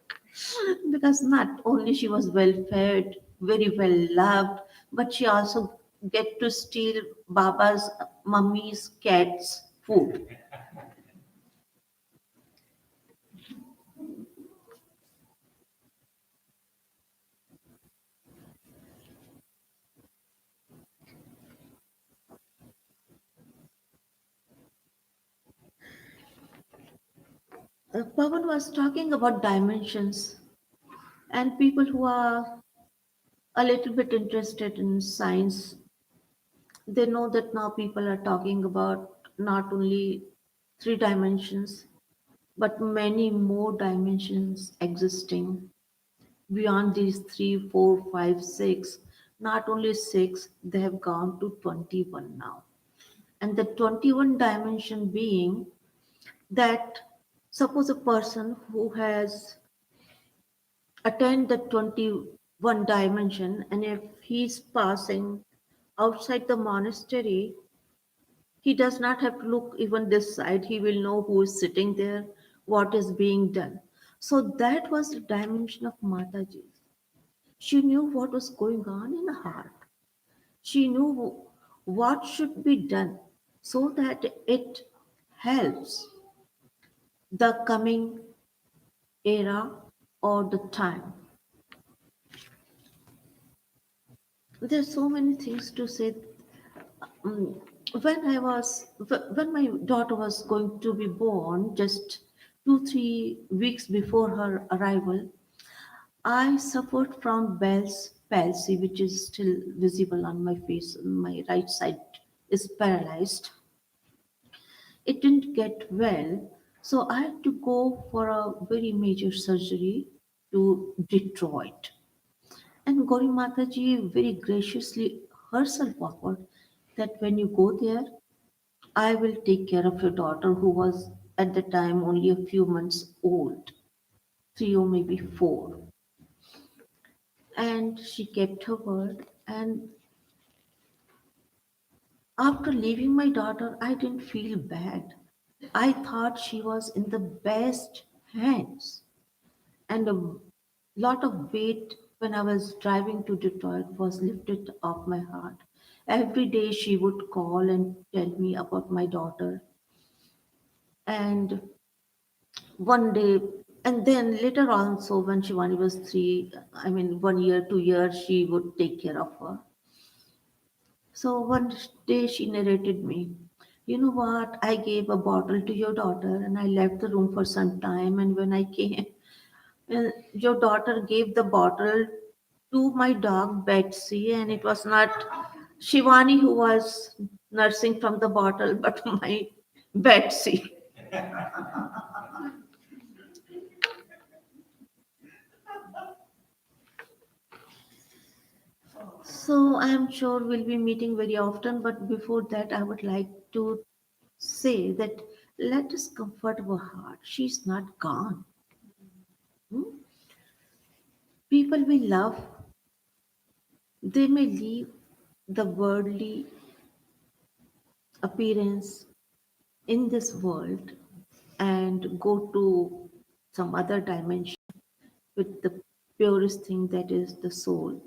Because not only she was well fed, very well loved, but she also get to steal Baba's mummy's cat's food. Pawan was talking about dimensions and people who are a little bit interested in science, they know that now people are talking about not only three dimensions, but many more dimensions existing beyond these three, four, five, six. Not only six, they have gone to 21 now. And the 21 dimension being that suppose a person who has attained the 21 dimension, and if he's passing outside the monastery, he does not have to look even this side. He will know who is sitting there, what is being done. So that was the dimension of Mataji. She knew what was going on in her heart. She knew what should be done so that it helps the coming era or the time. There's so many things to say. Mm, when my daughter was going to be born, just 2 3 weeks before her arrival, I suffered from Bell's palsy, which is still visible on my face. My right side is paralyzed. It didn't get well, So I had to go for a very major surgery to Detroit. And Gauri Mataji very graciously herself offered that when you go there, I will take care of your daughter who was at the time only a few months old, 3 or maybe 4. And she kept her word. And after leaving my daughter, I didn't feel bad. I thought she was in the best hands. And a lot of weight when I was driving to Detroit was lifted off my heart. Every day she would call and tell me about my daughter. And one day, and then later on, so when Shivani was 1 year, 2 years, she would take care of her. So one day she narrated me, you know what, I gave a bottle to your daughter and I left the room for some time. And when I came, your daughter gave the bottle to my dog Betsy, and it was not Shivani who was nursing from the bottle, but my Betsy. So I'm sure we'll be meeting very often, but before that, I would like to say that let us comfort our heart. She's not gone. Hmm? People we love, they may leave the worldly appearance in this world and go to some other dimension with the purest thing that is the soul.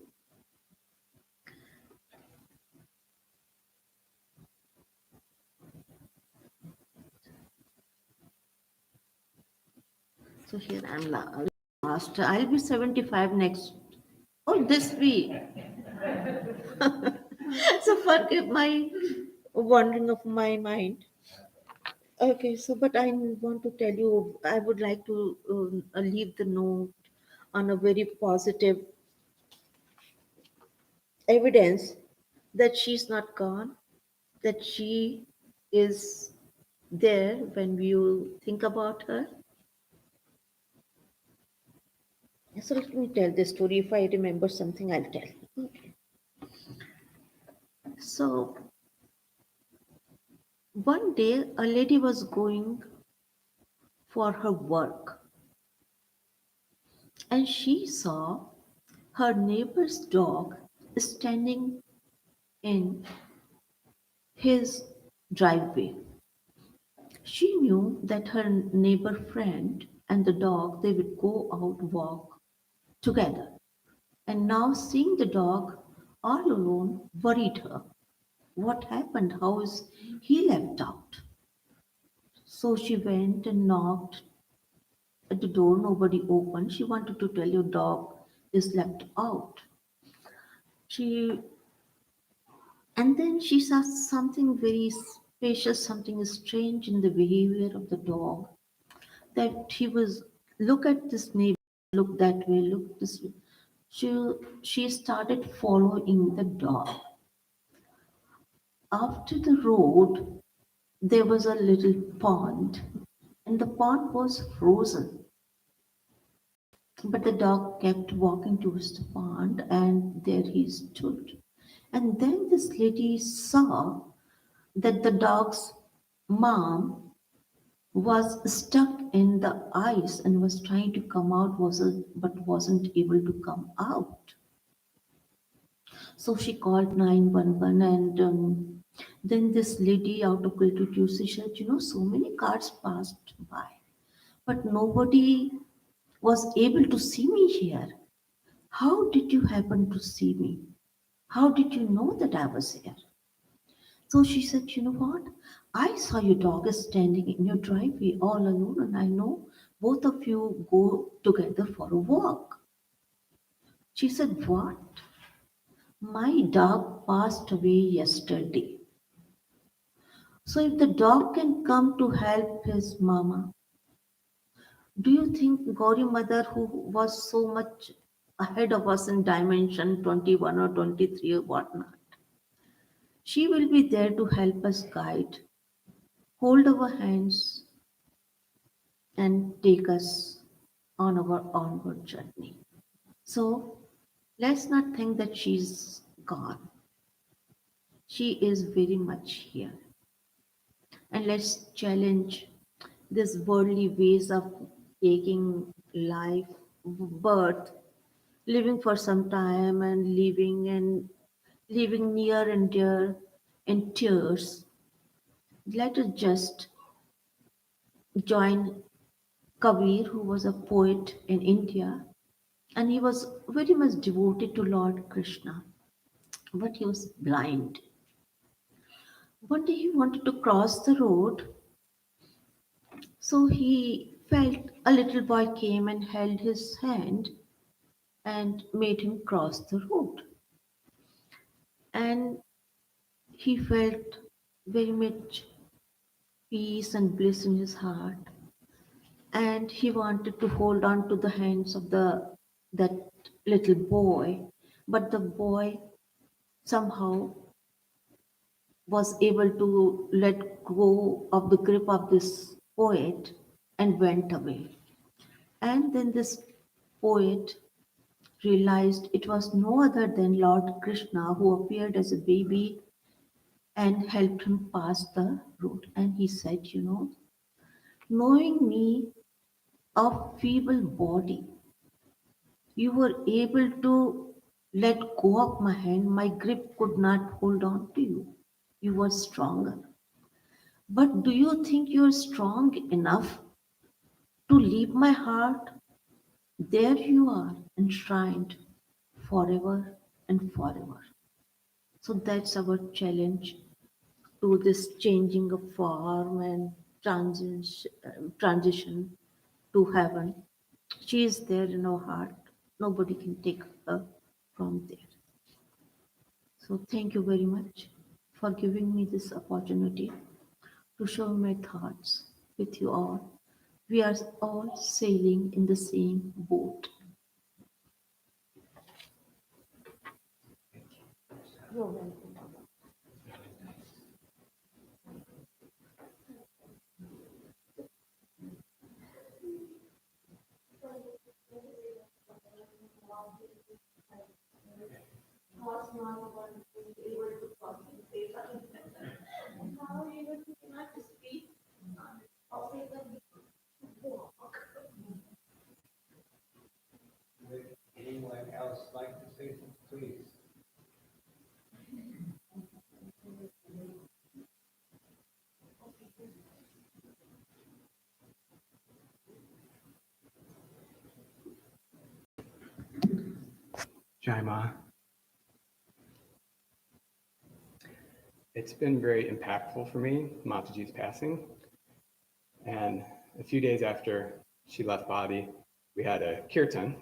So here I'm last. I'll be 75 next. Oh, this week. So forgive my wandering of my mind. Okay, so but I want to tell you, I would like to leave the note on a very positive evidence that she's not gone, that she is there when you think about her. So let me tell this story. If I remember something, I'll tell. Okay. So one day, a lady was going for her work and she saw her neighbor's dog standing in his driveway. She knew that her neighbor friend and the dog they would go out walk together. And now seeing the dog all alone worried her. What happened? How is he left out? So she went and knocked at the door. Nobody opened. She wanted to tell your dog is left out. She And then she saw something very spacious, something strange in the behavior of the dog. That he was look at this neighbor, look that way, look this way. She started following the dog. After the road, there was a little pond, and the pond was frozen. But the dog kept walking towards the pond, and there he stood. And then this lady saw that the dog's mom was stuck in the ice and was trying to come out but wasn't able to come out. So she called 911, and then this lady out of gratitude said, so many cars passed by, but nobody was able to see me here. How did you happen to see me? How did you know that I was here? So she said, you know what? I saw your dog is standing in your driveway all alone, and I know both of you go together for a walk. She said, what? My dog passed away yesterday. So if the dog can come to help his mama, do you think Gauri mother, who was so much ahead of us in dimension 21 or 23 or whatnot, she will be there to help us guide, hold our hands, and take us on our onward journey. So let's not think that she's gone. She is very much here. And let's challenge this worldly ways of taking life, birth, living for some time and living near and dear in tears. Let us just join Kabir, who was a poet in India, and he was very much devoted to Lord Krishna, but he was blind. One day he wanted to cross the road, so he felt a little boy came and held his hand and made him cross the road. And he felt very much peace and bliss in his heart. And he wanted to hold on to the hands of that little boy, but the boy somehow was able to let go of the grip of this poet and went away. And then this poet realized it was no other than Lord Krishna who appeared as a baby and helped him pass the road. And he said, knowing me of feeble body, you were able to let go of my hand. My grip could not hold on to you. You were stronger. But do you think you're strong enough to leave my heart? There you are, enshrined forever and forever. So that's our challenge to this changing of form and transition to heaven. She is there in our heart. Nobody can take her from there. So thank you very much for giving me this opportunity to share my thoughts with you all. We are all sailing in the same boat. Would anyone else like to say something, please? Jai Ma. It's been very impactful for me, Mataji's passing. And a few days after she left body, we had a kirtan.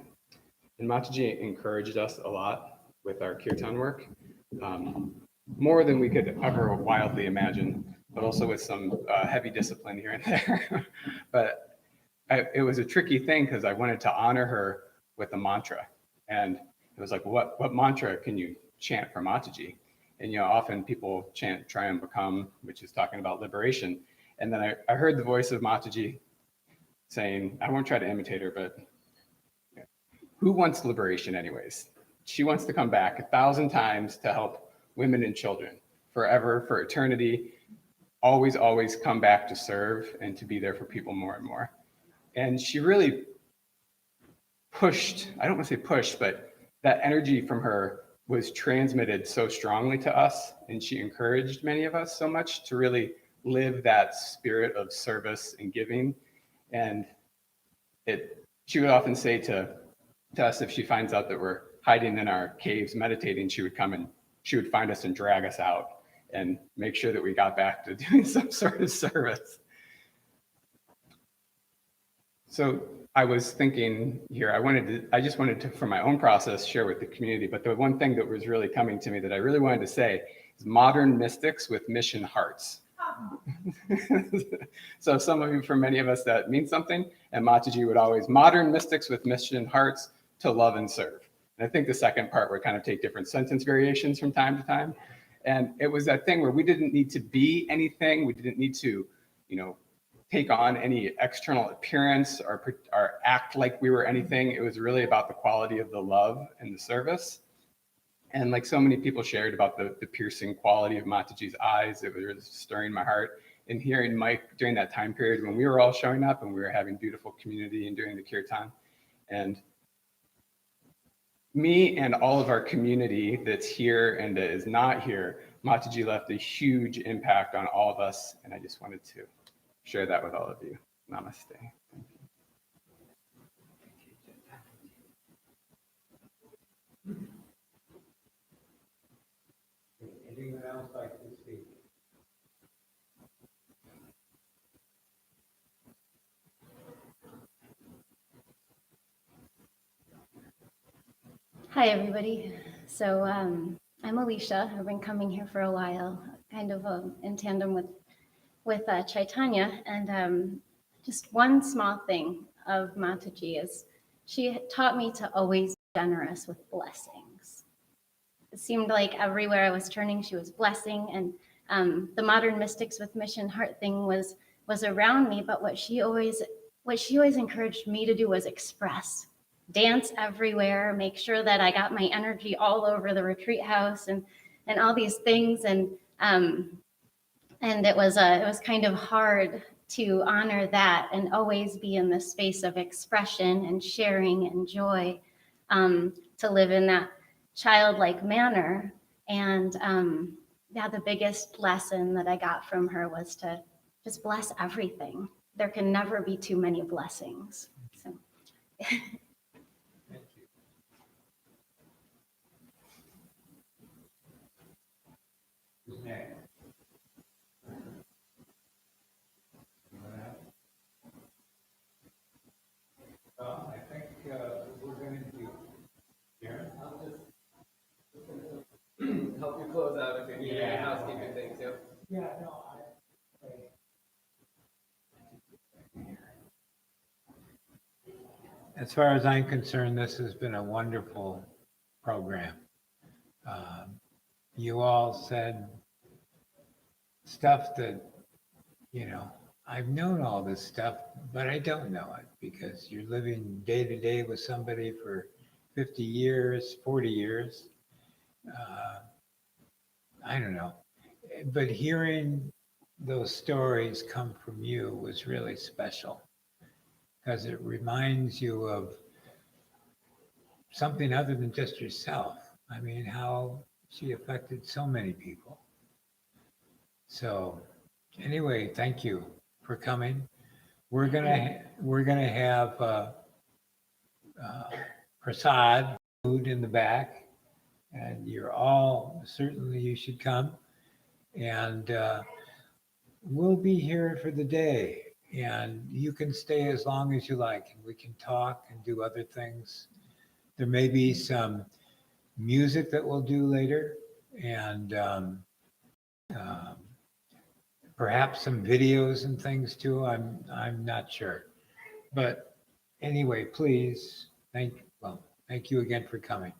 And Mataji encouraged us a lot with our kirtan work, more than we could ever wildly imagine, but also with some heavy discipline here and there. But it was a tricky thing because I wanted to honor her with a mantra. And it was like, what mantra can you chant for Mataji? And, often people chant Triambakam, which is talking about liberation. And then I heard the voice of Mataji saying, I won't try to imitate her, but who wants liberation anyways? She wants to come back 1,000 times to help women and children forever, for eternity, always, always come back to serve and to be there for people more and more. And she really pushed, I don't want to say pushed, but that energy from her was transmitted so strongly to us. And she encouraged many of us so much to really live that spirit of service and giving. And she would often say to us, if she finds out that we're hiding in our caves meditating, she would come and she would find us and drag us out and make sure that we got back to doing some sort of service. So I was thinking here, I just wanted to, for my own process, share with the community. But the one thing that was really coming to me that I really wanted to say is modern mystics with mission hearts. So some of you, for many of us, that means something. And Mataji would always, modern mystics with mission hearts to love and serve. And I think the second part would kind of take different sentence variations from time to time. And it was that thing where we didn't need to be anything. We didn't need to, take on any external appearance or act like we were anything. It was really about the quality of the love and the service. And like so many people shared about the piercing quality of Mataji's eyes, it was really stirring my heart. And hearing Mike during that time period when we were all showing up and we were having beautiful community and doing the kirtan. And me and all of our community that's here and that is not here, Mataji left a huge impact on all of us. And I just wanted to share that with all of you. Namaste. Anyone else like to speak? Hi, everybody. So I'm Alicia. I've been coming here for a while, kind of in tandem with Chaitanya. And just one small thing of Mataji is she taught me to always be generous with blessings. It seemed like everywhere I was turning, she was blessing. And the modern mystics with mission heart thing was around me. But what she always encouraged me to do was express. Dance everywhere, make sure that I got my energy all over the retreat house and all these things. And it was kind of hard to honor that and always be in the space of expression and sharing and joy, to live in that childlike manner. And yeah, the biggest lesson that I got from her was to just bless everything. There can never be too many blessings. So. Who's next? Well, I think we're going to do. Karen? I'll just help you close out if you need any housekeeping things. Yep. Yeah, no, as far as I'm concerned, this has been a wonderful program. You all said stuff that, I've known all this stuff, but I don't know it because you're living day to day with somebody for 50 years, 40 years. I don't know. But hearing those stories come from you was really special because it reminds you of something other than just yourself. I mean, how she affected so many people. So anyway, thank you for coming. We're gonna have prasad food in the back, and you're all certainly you should come. And we'll be here for the day, and you can stay as long as you like, and we can talk and do other things. There may be some music that we'll do later, and perhaps some videos and things too. I'm not sure, but anyway, please thank you again for coming.